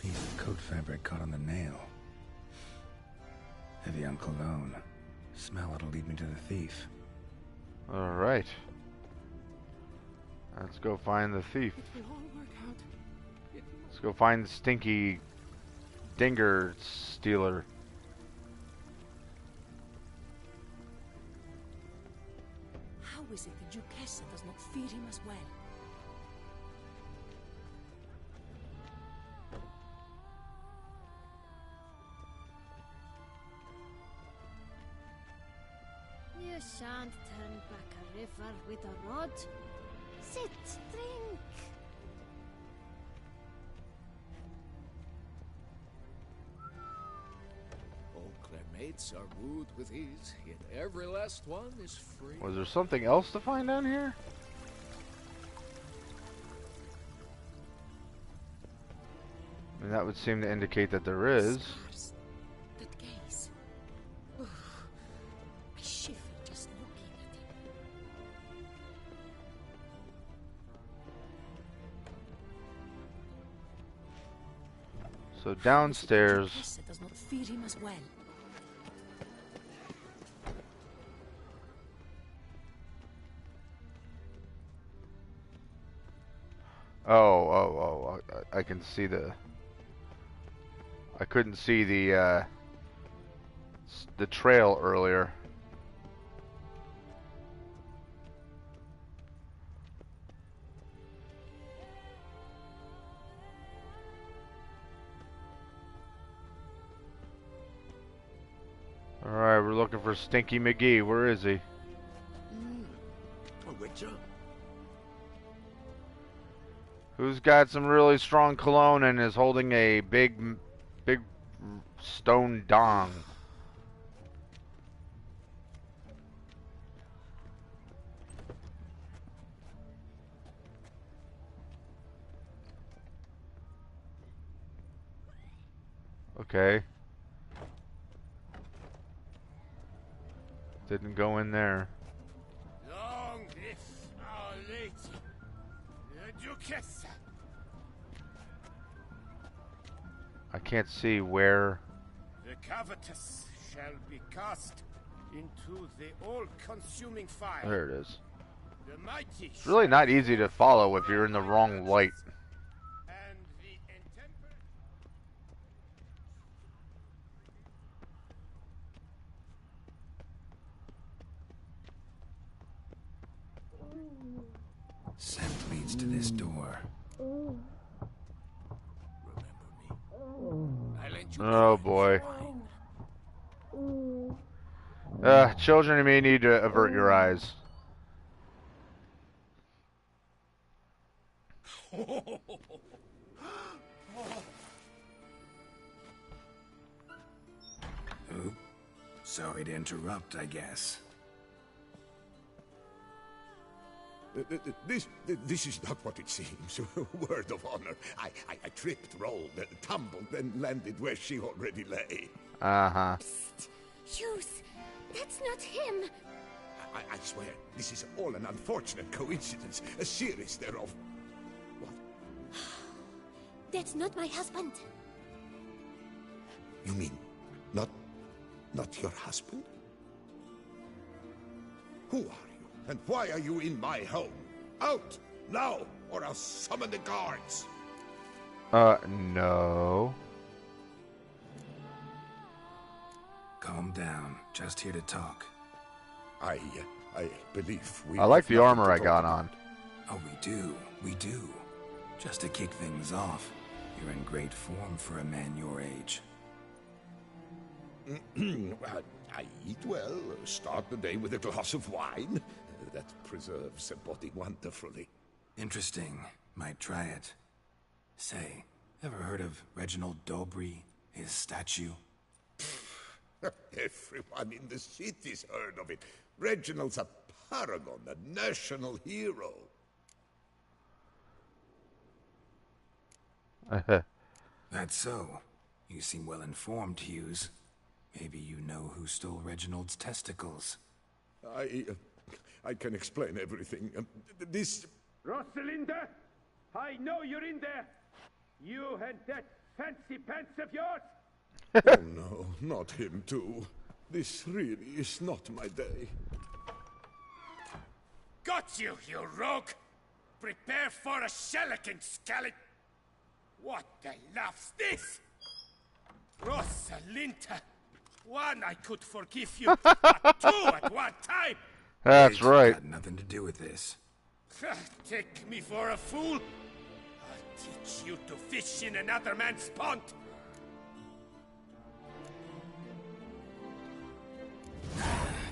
Speaker 3: Piece of coat fabric caught on the nail. Heavy on cologne. Smell it'll lead me to the thief.
Speaker 1: Alright. Let's go find the thief.
Speaker 6: It will all work out.
Speaker 1: Let's go find the stinky dinger stealer.
Speaker 7: How is it the Duchessa does not feed him as well?
Speaker 4: You shan't turn back a river with a rod. Sit, drink.
Speaker 6: Beauclair mates are wooed with ease, yet every last one is free.
Speaker 1: Was there something else to find down here? I mean, that would seem to indicate that there is.
Speaker 7: Scars. That gaze. Oh, I shiver just looking at him.
Speaker 1: So downstairs.
Speaker 7: Duchessa does not feed him as well.
Speaker 1: I can see the. I couldn't see the trail earlier. All right, we're looking for Stinky McGee. Where is he?
Speaker 8: A witcher?
Speaker 1: Who's got some really strong cologne and is holding a big stone dong? Okay. Didn't go in there.
Speaker 8: Long live our lady, the Duchessa.
Speaker 1: I can't see where.
Speaker 8: The covetous shall be cast into the all-consuming fire.
Speaker 1: There it is.
Speaker 8: The mighty
Speaker 1: It's really not easy to follow if you're in the wrong light.
Speaker 8: and the intemperate.
Speaker 3: Scent leads to this door.
Speaker 8: I lent you
Speaker 1: Oh boy. Children may need to avert your eyes.
Speaker 3: Oop. Sorry to interrupt, I guess.
Speaker 10: This is not what it seems. Word of honor. I tripped, rolled, tumbled, and landed where she already lay.
Speaker 1: Uh-huh.
Speaker 4: Psst. Shoes. That's not him.
Speaker 10: I swear, this is all an unfortunate coincidence. A series thereof. What?
Speaker 4: That's not my husband.
Speaker 10: You mean, not your husband? Who are you, and why are you in my home? Out, now, or I'll summon the guards.
Speaker 1: No.
Speaker 3: Calm down. Just here to talk.
Speaker 10: I believe we...
Speaker 1: I like
Speaker 10: have
Speaker 1: the
Speaker 10: nothing
Speaker 1: armor
Speaker 10: to
Speaker 1: I
Speaker 10: talk
Speaker 1: got
Speaker 10: about.
Speaker 1: on.
Speaker 3: Oh, we do. Just to kick things off, you're in great form for a man your age.
Speaker 10: I eat well, start the day with a glass of wine. That preserves the body wonderfully.
Speaker 3: Interesting. Might try it. Say, ever heard of Reginald Dobry, his statue?
Speaker 10: Everyone in the city's heard of it. Reginald's a paragon, a national hero.
Speaker 3: That's so. You seem well informed, Hughes. Maybe you know who stole Reginald's testicles.
Speaker 10: I can explain everything. This...
Speaker 8: Rosalinda, I know you're in there. You and that fancy pants of yours.
Speaker 10: Oh no, not him too. This really is not my day.
Speaker 8: Got you, you rogue! Prepare for a shellacking, scallop! What the laugh's this? Rosalinda! One I could forgive you, but two at one time!
Speaker 1: That's right.
Speaker 3: Got nothing to do with this.
Speaker 8: Take me for a fool? I'll teach you to fish in another man's pond!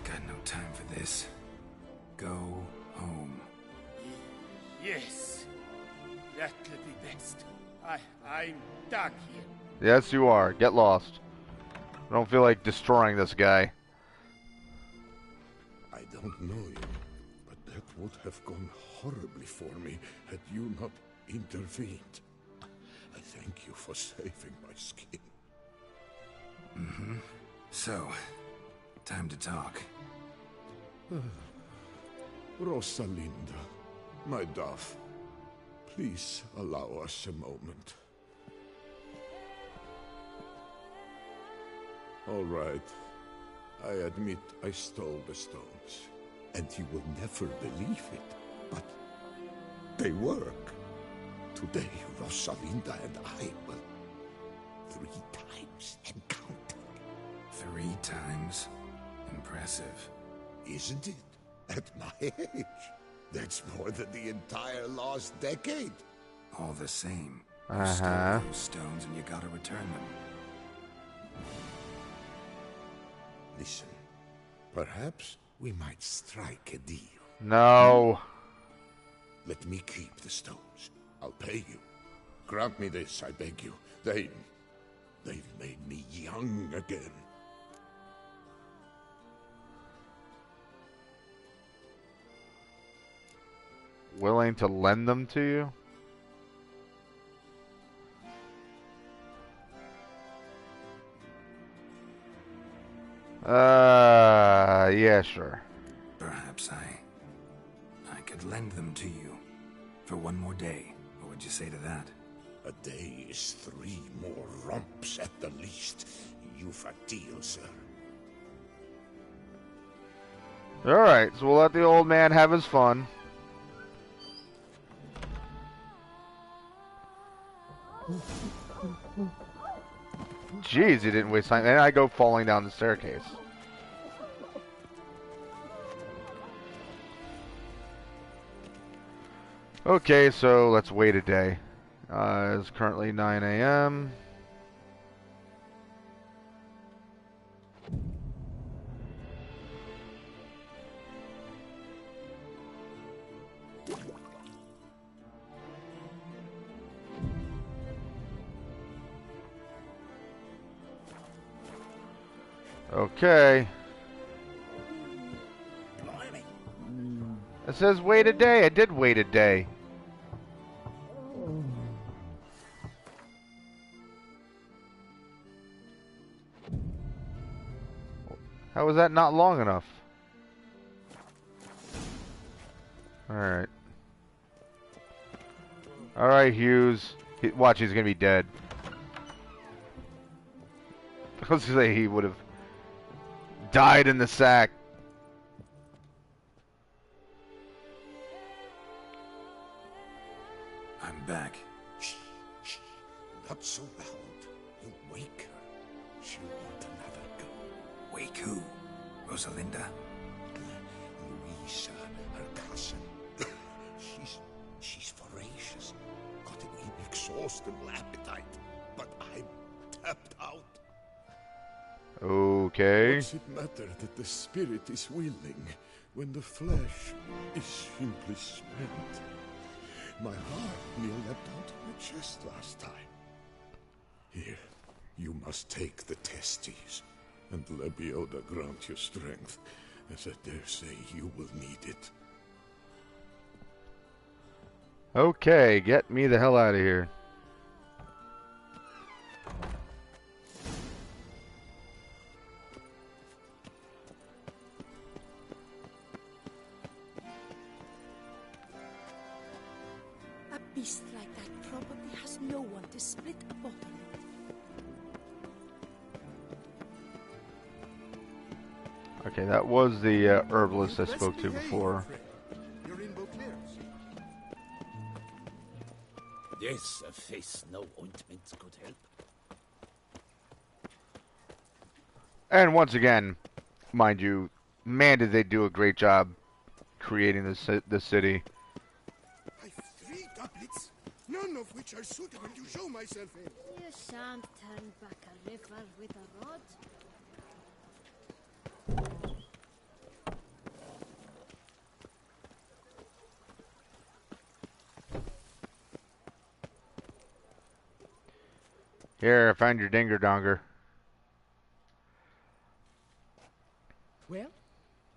Speaker 3: Got no time for this. Go home.
Speaker 8: Yes, that'll be best. I'm done here.
Speaker 1: Yes, you are. Get lost. I don't feel like destroying this guy.
Speaker 10: I don't know you, but that would have gone horribly for me had you not intervened. I thank you for saving my skin.
Speaker 3: Mm-hmm. So, time to talk.
Speaker 10: Rosalinda, my dove, please allow us a moment. All right. I admit I stole the stones, and you will never believe it, but they work. Today, Rosalinda and I will 3 times and counting.
Speaker 3: 3 times? Impressive.
Speaker 10: Isn't it? At my age. That's more than the entire last decade.
Speaker 3: All the same, you stole those stones and you gotta return them.
Speaker 10: Listen, perhaps we might strike a deal.
Speaker 1: No.
Speaker 10: Let me keep the stones. I'll pay you. Grant me this, I beg you. They've made me young again.
Speaker 1: Willing to lend them to you? Yeah, sure.
Speaker 3: Perhaps I could lend them to you for 1 more day. What would you say to that?
Speaker 10: A day is 3 more romps at the least. You've a deal, sir.
Speaker 1: Alright, so we'll let the old man have his fun. Jeez, he didn't waste time. And I go falling down the staircase. Okay, so let's wait a day. It's currently 9 a.m. Okay.
Speaker 8: Blimey.
Speaker 1: It says wait a day. I did wait a day. How was that not long enough? Alright. Alright, Hughes. Watch, he's gonna be dead. I was gonna say he would have died in the sack.
Speaker 3: I'm back.
Speaker 10: Shh, shh. Not so loud. You'll wake her. She'll want another go.
Speaker 3: Wake who? Rosalinda?
Speaker 10: Louisa, her cousin. She's voracious. Got an inexhaustible appetite. But I'm tapped out.
Speaker 1: Okay.
Speaker 10: What's it matter that the spirit is willing when the flesh is simply spent? My heart nearly leapt out of my chest last time. Here, you must take the testes, and Lebioda grant you strength, as I dare say you will need it.
Speaker 1: Okay, get me the hell out of here.
Speaker 7: A beast like that probably has no one to split a bottle with.
Speaker 1: Okay, that was the herbalist I spoke to before.
Speaker 2: Yes, a face no ointment could help.
Speaker 1: And once again, mind you, man, did they do a great job creating the city.
Speaker 10: I've 3 doublets, none of which are suitable to show myself in.
Speaker 4: You shan't turn back a river with a rod.
Speaker 1: Here, I found your dinger donger.
Speaker 9: Well,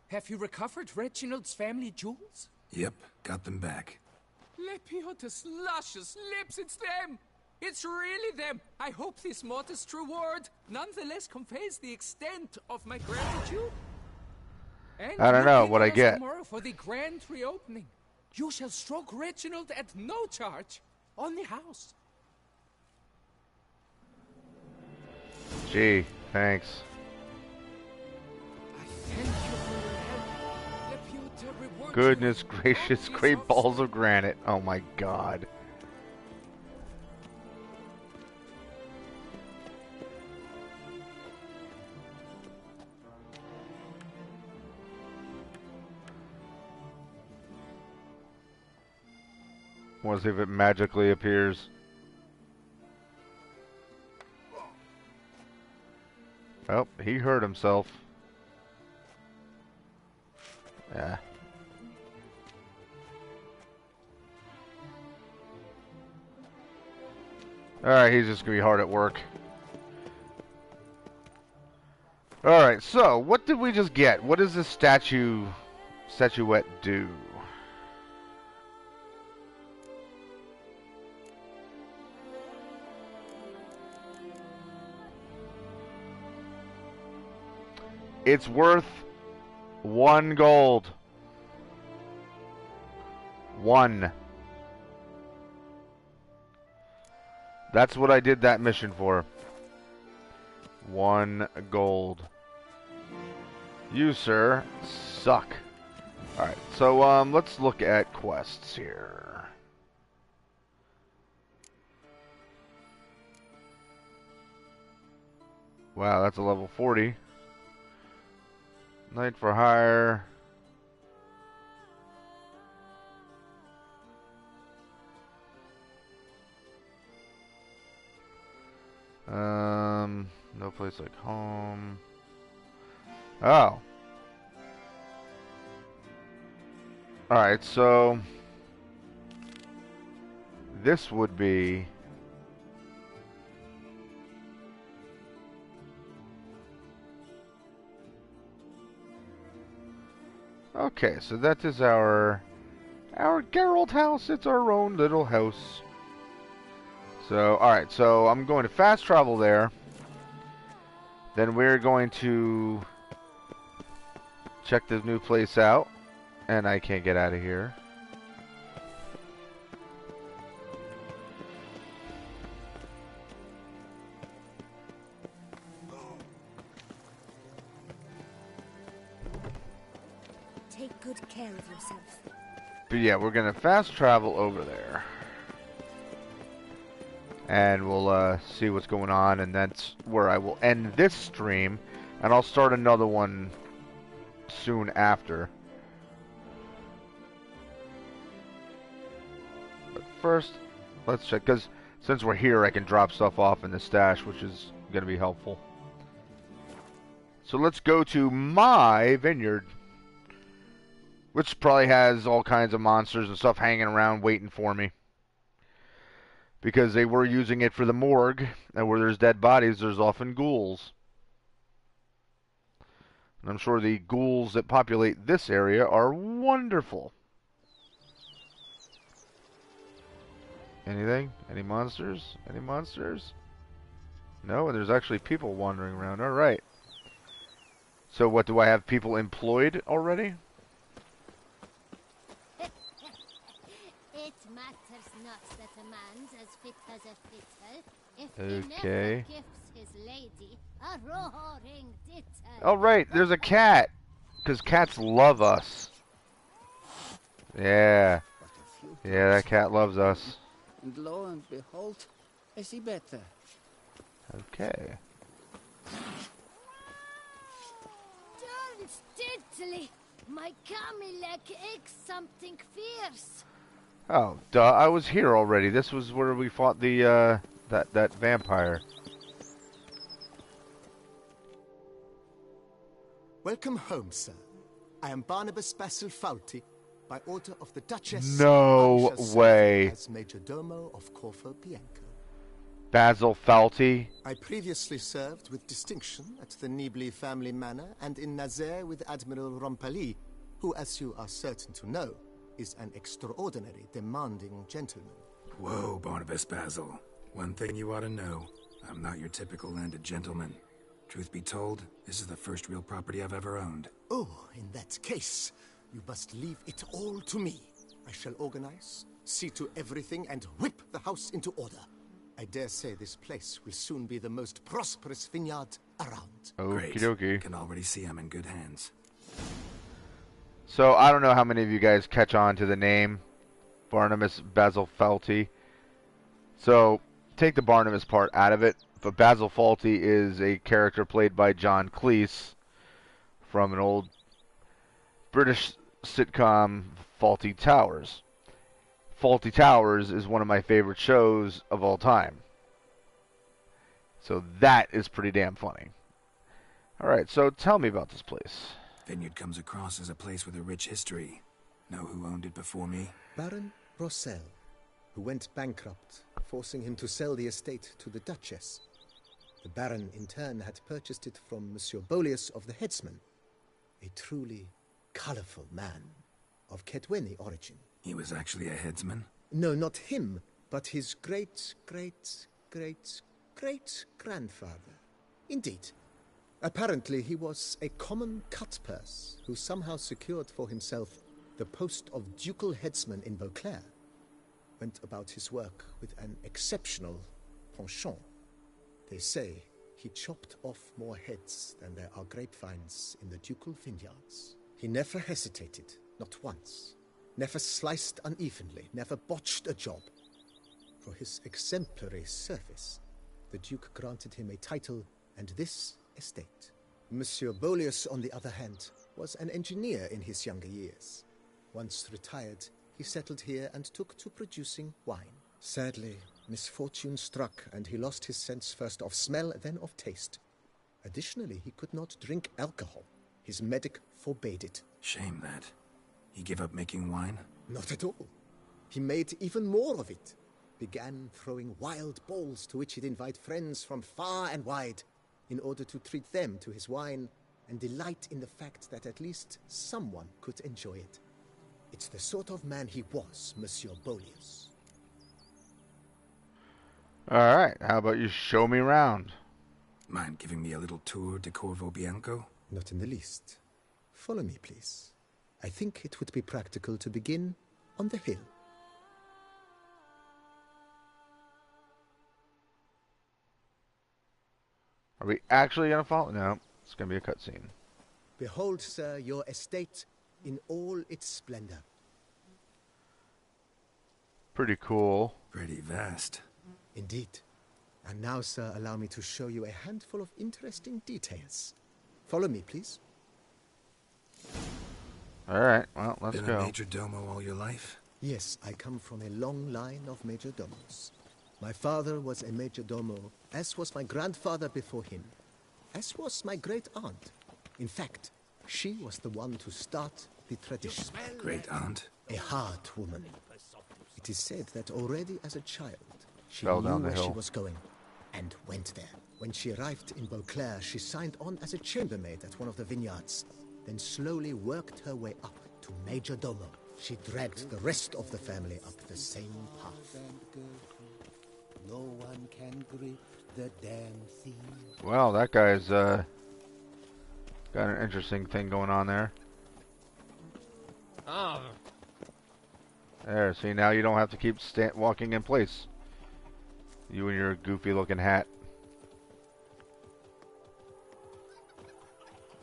Speaker 9: have you recovered Reginald's family jewels?
Speaker 3: Yep, got them back.
Speaker 6: Lepioda's luscious lips, it's them! It's really them! I hope this modest reward nonetheless conveys the extent of my gratitude. And
Speaker 1: I don't know
Speaker 6: look in
Speaker 1: what
Speaker 6: on
Speaker 1: I
Speaker 6: us
Speaker 1: get.
Speaker 6: tomorrow for the grand reopening. You shall stroke Reginald at no charge on the house.
Speaker 1: Gee, thanks.
Speaker 6: I thank you for your help. Lepioda rewards
Speaker 1: Goodness
Speaker 6: you with
Speaker 1: gracious,
Speaker 6: obvious
Speaker 1: great balls
Speaker 6: offspring.
Speaker 1: of granite. Oh my god. Want to see if it magically appears. Oh, he hurt himself. Yeah. Alright, he's just gonna be hard at work. Alright, so, what did we just get? What does this statuette do? It's worth 1 gold. 1. That's what I did that mission for. 1 gold. You, sir, suck. Alright, so let's look at quests here. Wow, that's a level 40. Knight for hire. No place like home. Oh. Alright, so this would be Okay, so that is our Geralt house. It's our own little house. So, alright, so I'm going to fast travel there. Then we're going to check this new place out. And I can't get out of here.
Speaker 7: Take good care of yourself.
Speaker 1: But yeah, we're going to fast travel over there. And we'll see what's going on. And that's where I will end this stream. And I'll start another one soon after. But first, let's check. Because since we're here, I can drop stuff off in the stash, which is going to be helpful. So let's go to my vineyard. Which probably has all kinds of monsters and stuff hanging around waiting for me. Because they were using it for the morgue. And where there's dead bodies, there's often ghouls. And I'm sure the ghouls that populate this area are wonderful. Anything? Any monsters? Any monsters? No, and there's actually people wandering around. Alright. So what, do I have people employed already?
Speaker 4: It matters not that a man's as fit as a fitter, if he
Speaker 1: Okay.
Speaker 4: never gifts his lady a roaring ditto.
Speaker 1: Alright, there's a cat. Because cats love us. Yeah. Yeah, that cat loves us.
Speaker 11: And lo and behold, I see better.
Speaker 1: Okay.
Speaker 4: Don't diddly! My Camilek aches something fierce.
Speaker 1: Oh, duh, I was here already. This was where we fought the, that vampire.
Speaker 12: Welcome home, sir. I am Barnabas Basil Fawlty. By order of the Duchess,
Speaker 1: No
Speaker 12: I shall serve
Speaker 1: way.
Speaker 12: you as Major Domo of Corfu Bianco.
Speaker 1: Basil Fawlty.
Speaker 12: I previously served with distinction at the Nibley family manor and in Nazaire with Admiral Rompali, who, as you are certain to know, is an extraordinary, demanding gentleman.
Speaker 3: Whoa, Barnabas Basil. One thing you ought to know. I'm not your typical landed gentleman. Truth be told, this is the first real property I've ever owned.
Speaker 12: Oh, in that case, you must leave it all to me. I shall organize, see to everything, and whip the house into order. I dare say this place will soon be the most prosperous vineyard around.
Speaker 3: Great.
Speaker 1: Okie dokie.
Speaker 3: Can already see I'm in good hands.
Speaker 1: So, I don't know how many of you guys catch on to the name Barnabas Basil Fawlty. So, take the Barnabas part out of it. But Basil Fawlty is a character played by John Cleese from an old British sitcom, Fawlty Towers. Fawlty Towers is one of my favorite shows of all time. So that is pretty damn funny. Alright, so tell me about this place.
Speaker 3: Vineyard comes across as a place with a rich history. Know who owned it before me?
Speaker 12: Baron Rossel, who went bankrupt, forcing him to sell the estate to the Duchess. The Baron, in turn, had purchased it from Monsieur Bolius of the Headsman, a truly colorful man of Kedweni origin.
Speaker 3: He was actually a headsman?
Speaker 12: No, not him, but his great-great-great-great-grandfather. Indeed. Apparently, he was a common cut-purse who somehow secured for himself the post of ducal headsman in Beauclair. Went about his work with an exceptional penchant. They say he chopped off more heads than there are grapevines in the ducal vineyards. He never hesitated, not once. Never sliced unevenly, never botched a job. For his exemplary service, the Duke granted him a title and this estate. Monsieur Bolius, on the other hand, was an engineer in his younger years. Once retired, he settled here and took to producing wine. Sadly, misfortune struck, and he lost his sense first of smell, then of taste. Additionally, he could not drink alcohol. His medic forbade it.
Speaker 3: Shame that. He gave up making wine?
Speaker 12: Not at all. He made even more of it. Began throwing wild balls to which he'd invite friends from far and wide in order to treat them to his wine and delight in the fact that at least someone could enjoy it. It's the sort of man he was, Monsieur Bolius.
Speaker 1: Alright, how about you show me around?
Speaker 3: Mind giving me a little tour de Corvo Bianco?
Speaker 12: Not in the least. Follow me, please. I think it would be practical to begin on the hill.
Speaker 1: Are we actually gonna follow? No, it's gonna be a cutscene.
Speaker 12: Behold, sir, your estate in all its splendor.
Speaker 1: Pretty cool.
Speaker 3: Pretty vast.
Speaker 12: Indeed. And now, sir, allow me to show you a handful of interesting details. Follow me, please.
Speaker 1: Alright, well, let's
Speaker 3: Been
Speaker 1: go.
Speaker 3: a major domo all your life?
Speaker 12: Yes, I come from a long line of major domos. My father was a major domo, as was my grandfather before him, as was my great aunt. In fact, she was the one to start the tradition.
Speaker 3: Great aunt?
Speaker 12: A hard woman. It is said that already as a child, she
Speaker 1: Fell
Speaker 12: knew
Speaker 1: down the
Speaker 12: where she
Speaker 1: hill.
Speaker 12: was going, and went there. When she arrived in Beauclair, she signed on as a chambermaid at one of the vineyards, then slowly worked her way up to major domo. She dragged the rest of the family up the same path.
Speaker 11: No one can grip the damn thing.
Speaker 1: Well, that guy's got an interesting thing going on there.
Speaker 6: Ah,
Speaker 1: There, see, now you don't have to keep walking in place. You and your goofy-looking hat.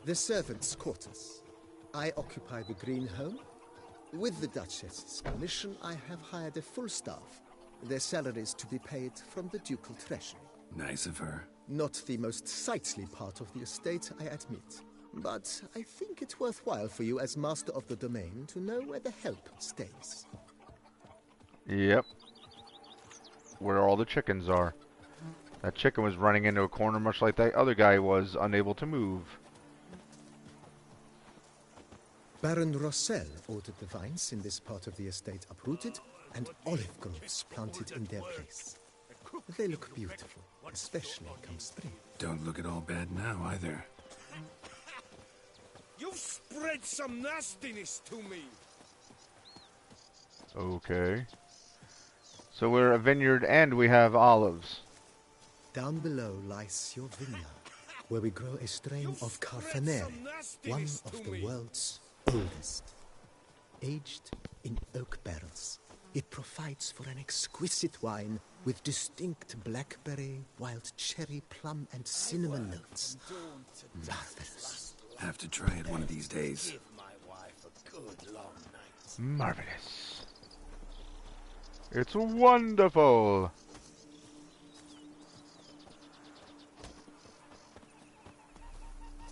Speaker 12: The servants' quarters. I occupy the green home. With the Duchess's permission, I have hired a full staff. Their salaries to be paid from the ducal treasury.
Speaker 3: Nice of her.
Speaker 12: Not the most sightly part of the estate, I admit. But I think it's worthwhile for you as master of the domain to know where the help stays.
Speaker 1: Yep. Where all the chickens are. That chicken was running into a corner much like that other guy was, unable to move.
Speaker 12: Baron Rossel ordered the vines in this part of the estate uprooted and olive groves planted in their place. They look beautiful, especially come spring.
Speaker 3: Don't look at all bad now, either.
Speaker 8: You've spread some nastiness to me.
Speaker 1: Okay. So we're a vineyard and we have olives.
Speaker 12: Down below lies your vineyard, where we grow a strain of Carfanere, one of the world's oldest. Aged in oak barrels, it provides for an exquisite wine with distinct blackberry, wild cherry, plum, and cinnamon notes. Marvelous.
Speaker 3: Have to try it one of these days.
Speaker 1: Marvelous. It's wonderful.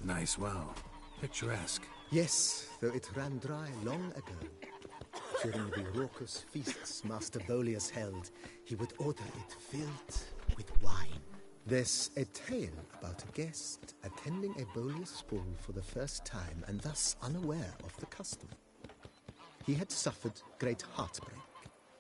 Speaker 3: Nice well. Picturesque.
Speaker 12: Yes, though it ran dry long ago. During the raucous feasts Master Bolius held, he would order it filled with wine. There's a tale about a guest attending a Bolius ball for the first time and thus unaware of the custom. He had suffered great heartbreak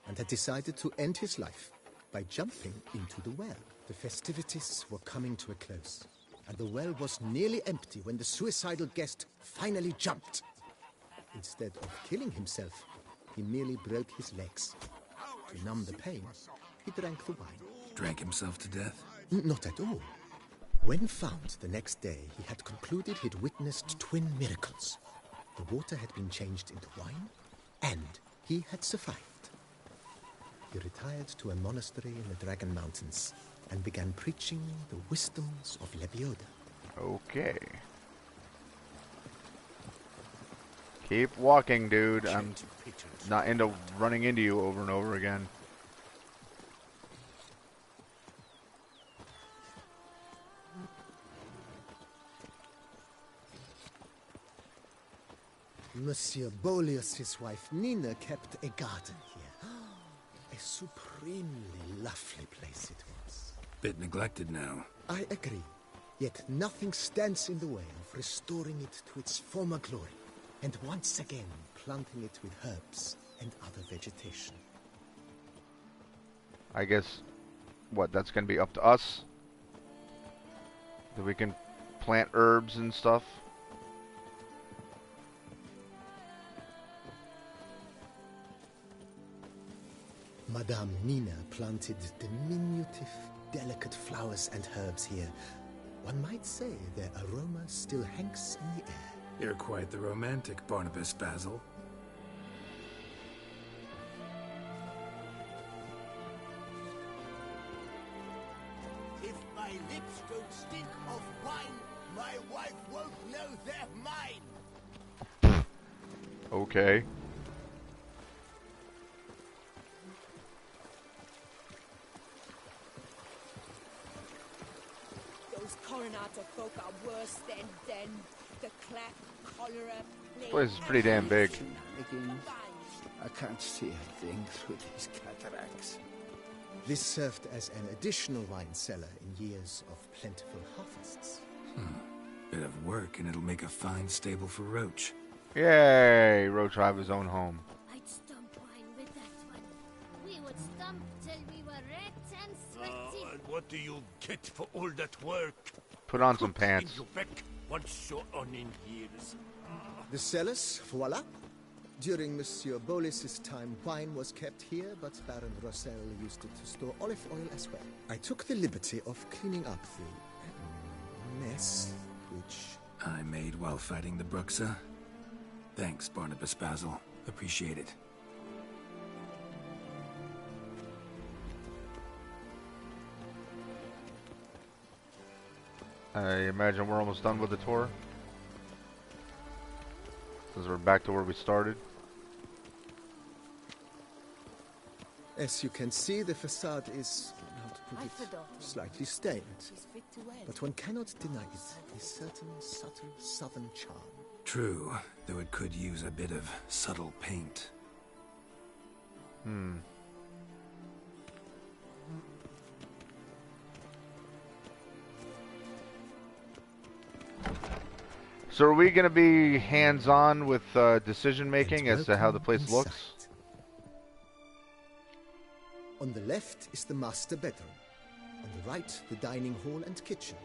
Speaker 12: and had decided to end his life by jumping into the well. The festivities were coming to a close, and the well was nearly empty when the suicidal guest finally jumped. Instead of killing himself, he merely broke his legs. To numb the pain, he drank the wine.
Speaker 3: Drank himself to death?
Speaker 12: Not at all. When found the next day, he had concluded he'd witnessed twin miracles. The water had been changed into wine, and he had survived. He retired to a monastery in the Dragon Mountains and began preaching the wisdoms of Lebioda.
Speaker 1: Okay. Keep walking, dude. I'm not into running into you over and over again.
Speaker 12: Monsieur Bolius' wife Nina kept a garden here. A supremely lovely place it was.
Speaker 3: Bit neglected now.
Speaker 12: I agree. Yet nothing stands in the way of restoring it to its former glory, and once again planting it with herbs and other vegetation.
Speaker 1: I guess, what, that's going to be up to us? That we can plant herbs and stuff?
Speaker 12: Madame Nina planted diminutive, delicate flowers and herbs here. One might say their aroma still hangs in the air.
Speaker 3: You're quite the romantic, Barnabas Basil.
Speaker 11: If my lips don't stink of wine, my wife won't know they're mine.
Speaker 1: Okay.
Speaker 7: Those Coronado folk are worse than the clack, cholera, plague.
Speaker 1: Place is pretty damn big.
Speaker 11: I can't see a thing through these cataracts.
Speaker 12: This served as an additional wine cellar in years of plentiful harvests.
Speaker 3: Bit of work, and it'll make a fine stable for Roach.
Speaker 1: Yay! Roach will have his own home.
Speaker 4: I'd stump wine with that one. We would stump till we were red and sweaty.
Speaker 8: And what do you get for all that work?
Speaker 1: Put on some
Speaker 8: Cook in
Speaker 1: pants.
Speaker 8: your back once so on in years.
Speaker 12: The cellars, voila. During Monsieur Bolis's time, wine was kept here, but Baron Rossel used it to store olive oil as well. I took the liberty of cleaning up the mess, which
Speaker 3: I made while fighting the Bruxa. Thanks, Barnabas Basil. Appreciate it.
Speaker 1: I imagine we're almost done with the tour. Since we're back to where we started.
Speaker 12: as you can see, the facade is, how to put it, slightly stained. But one cannot deny it, a certain subtle southern charm.
Speaker 3: True, though it could use a bit of subtle paint.
Speaker 1: So are we going to be hands-on with decision-making as to how the place looks?
Speaker 12: On the left is the master bedroom. On the right, the dining hall and kitchen.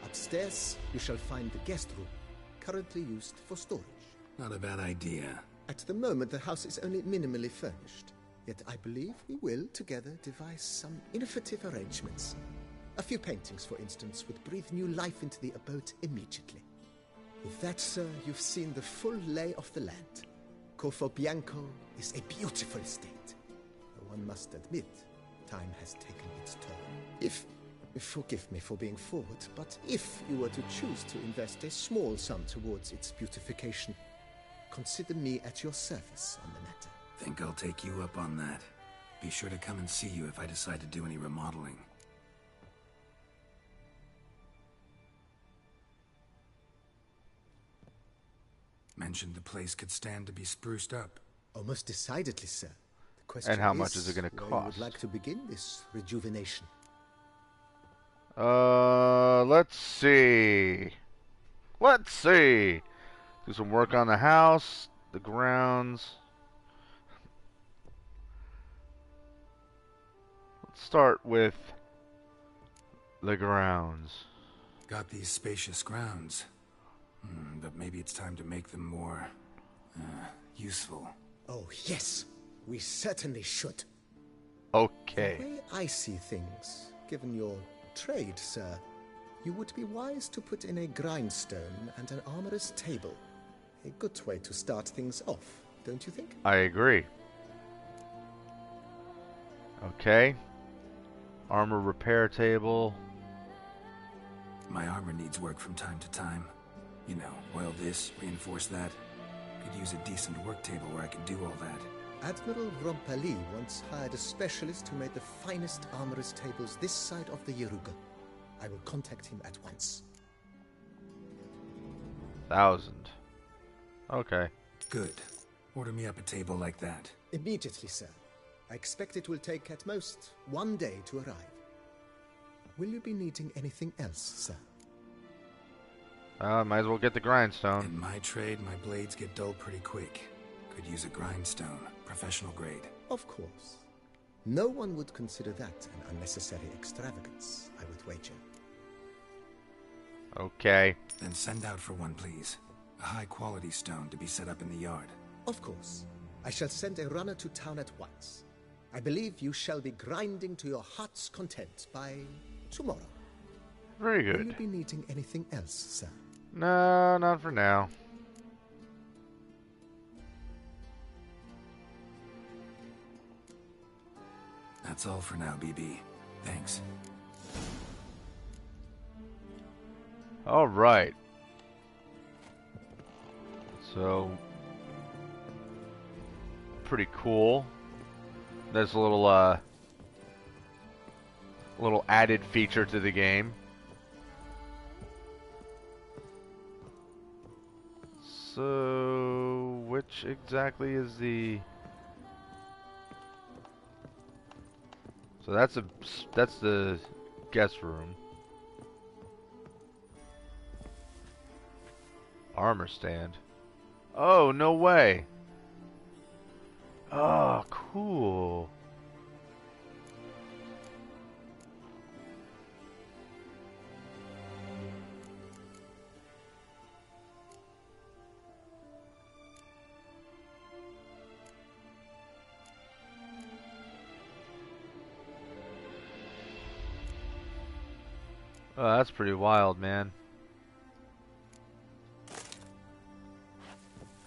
Speaker 12: Upstairs, you shall find the guest room, currently used for storage.
Speaker 3: Not a bad idea.
Speaker 12: At the moment, the house is only minimally furnished. Yet I believe we will, together, devise some innovative arrangements. A few paintings, for instance, would breathe new life into the abode immediately. With that, sir, you've seen the full lay of the land. Corfo Bianco is a beautiful estate. Though one must admit, time has taken its toll. Forgive me for being forward, but if you were to choose to invest a small sum towards its beautification, consider me at your service on the matter.
Speaker 3: Think I'll take you up on that. Be sure to come and see you if I decide to do any remodeling. Mentioned the place could stand to be spruced up.
Speaker 12: Oh, most decidedly, sir. The question
Speaker 1: And how much is it going to
Speaker 12: where
Speaker 1: cost?
Speaker 12: you would like to begin this rejuvenation?
Speaker 1: Let's see. Let's see. Do some work on the house, the grounds. Let's start with the grounds.
Speaker 3: Got these spacious grounds. But maybe it's time to make them more, useful.
Speaker 12: Oh, yes. We certainly should.
Speaker 1: Okay.
Speaker 12: The way I see things, given your trade, sir, you would be wise to put in a grindstone and an armorer's table. A good way to start things off, don't you think?
Speaker 1: I agree. Okay. Armor repair table.
Speaker 3: My armor needs work from time to time. You know, oil this, reinforce that. Could use a decent work table where I could do all that.
Speaker 12: Admiral Rompali once hired a specialist who made the finest armorer's tables this side of the Yeruga. I will contact him at once.
Speaker 1: 1,000. Okay.
Speaker 3: Good. Order me up a table like that.
Speaker 12: Immediately, sir. I expect it will take at most 1 day to arrive. Will you be needing anything else, sir?
Speaker 1: Might as well get the grindstone.
Speaker 3: In my trade, my blades get dull pretty quick. Could use a grindstone, professional grade.
Speaker 12: Of course. No one would consider that an unnecessary extravagance, I would wager.
Speaker 1: Okay.
Speaker 3: Then send out for one, please. A high-quality stone to be set up in the yard.
Speaker 12: Of course. I shall send a runner to town at once. I believe you shall be grinding to your heart's content by tomorrow.
Speaker 1: Very
Speaker 12: Will
Speaker 1: good.
Speaker 12: you be needing anything else, sir?
Speaker 1: No, not for now.
Speaker 3: That's all for now, BB. Thanks.
Speaker 1: All right. So, pretty cool. There's a little added feature to the game. So, which exactly is the? So that's the guest room. Armor stand. Oh, no way. Oh, cool. Oh, that's pretty wild, man.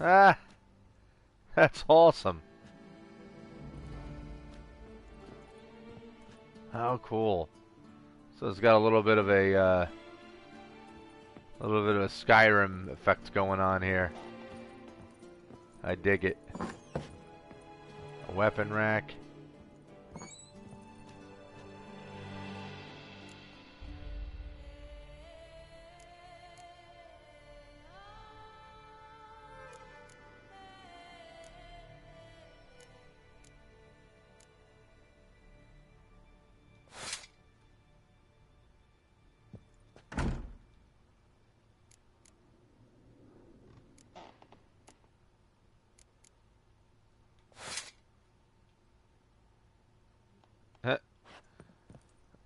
Speaker 1: Ah, that's awesome. How cool. So it's got a little bit of a Skyrim effect going on here. I dig it. A weapon rack.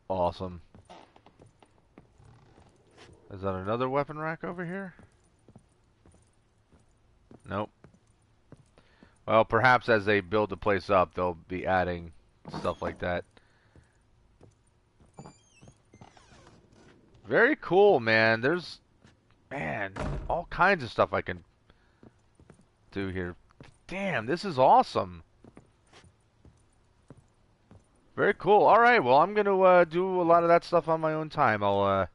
Speaker 1: Awesome. Is that another weapon rack over here? Nope. Well, perhaps as they build the place up, they'll be adding stuff like that. Very cool, man. There's, man, all kinds of stuff I can do here. Damn, this is awesome. Very cool. All right, well, I'm gonna do a lot of that stuff on my own time. I'm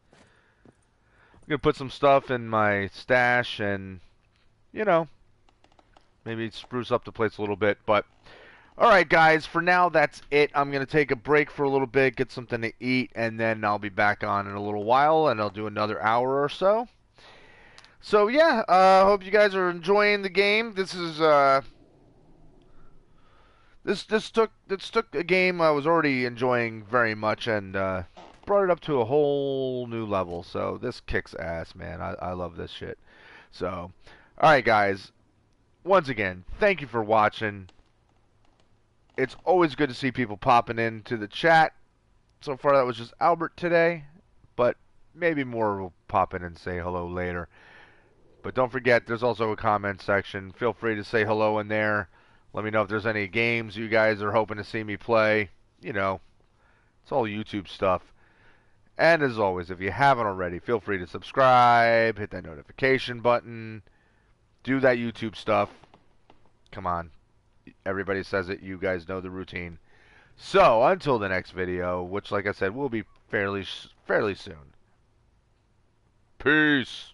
Speaker 1: gonna put some stuff in my stash and, you know, maybe spruce up the place a little bit. But all right, guys, for now that's it. I'm gonna take a break for a little bit, get something to eat, and then I'll be back on in a little while, and I'll do another hour or so. So yeah, hope you guys are enjoying the game. This is This took a game I was already enjoying very much and brought it up to a whole new level. So this kicks ass, man. I love this shit. So, alright guys, once again, thank you for watching. It's always good to see people popping into the chat. So far that was just Albert today, but maybe more will pop in and say hello later. But don't forget, there's also a comment section. Feel free to say hello in there. Let me know if there's any games you guys are hoping to see me play. You know, it's all YouTube stuff. And as always, if you haven't already, feel free to subscribe, hit that notification button, do that YouTube stuff. Come on. Everybody says it. You guys know the routine. So, until the next video, which, like I said, will be fairly soon. Peace.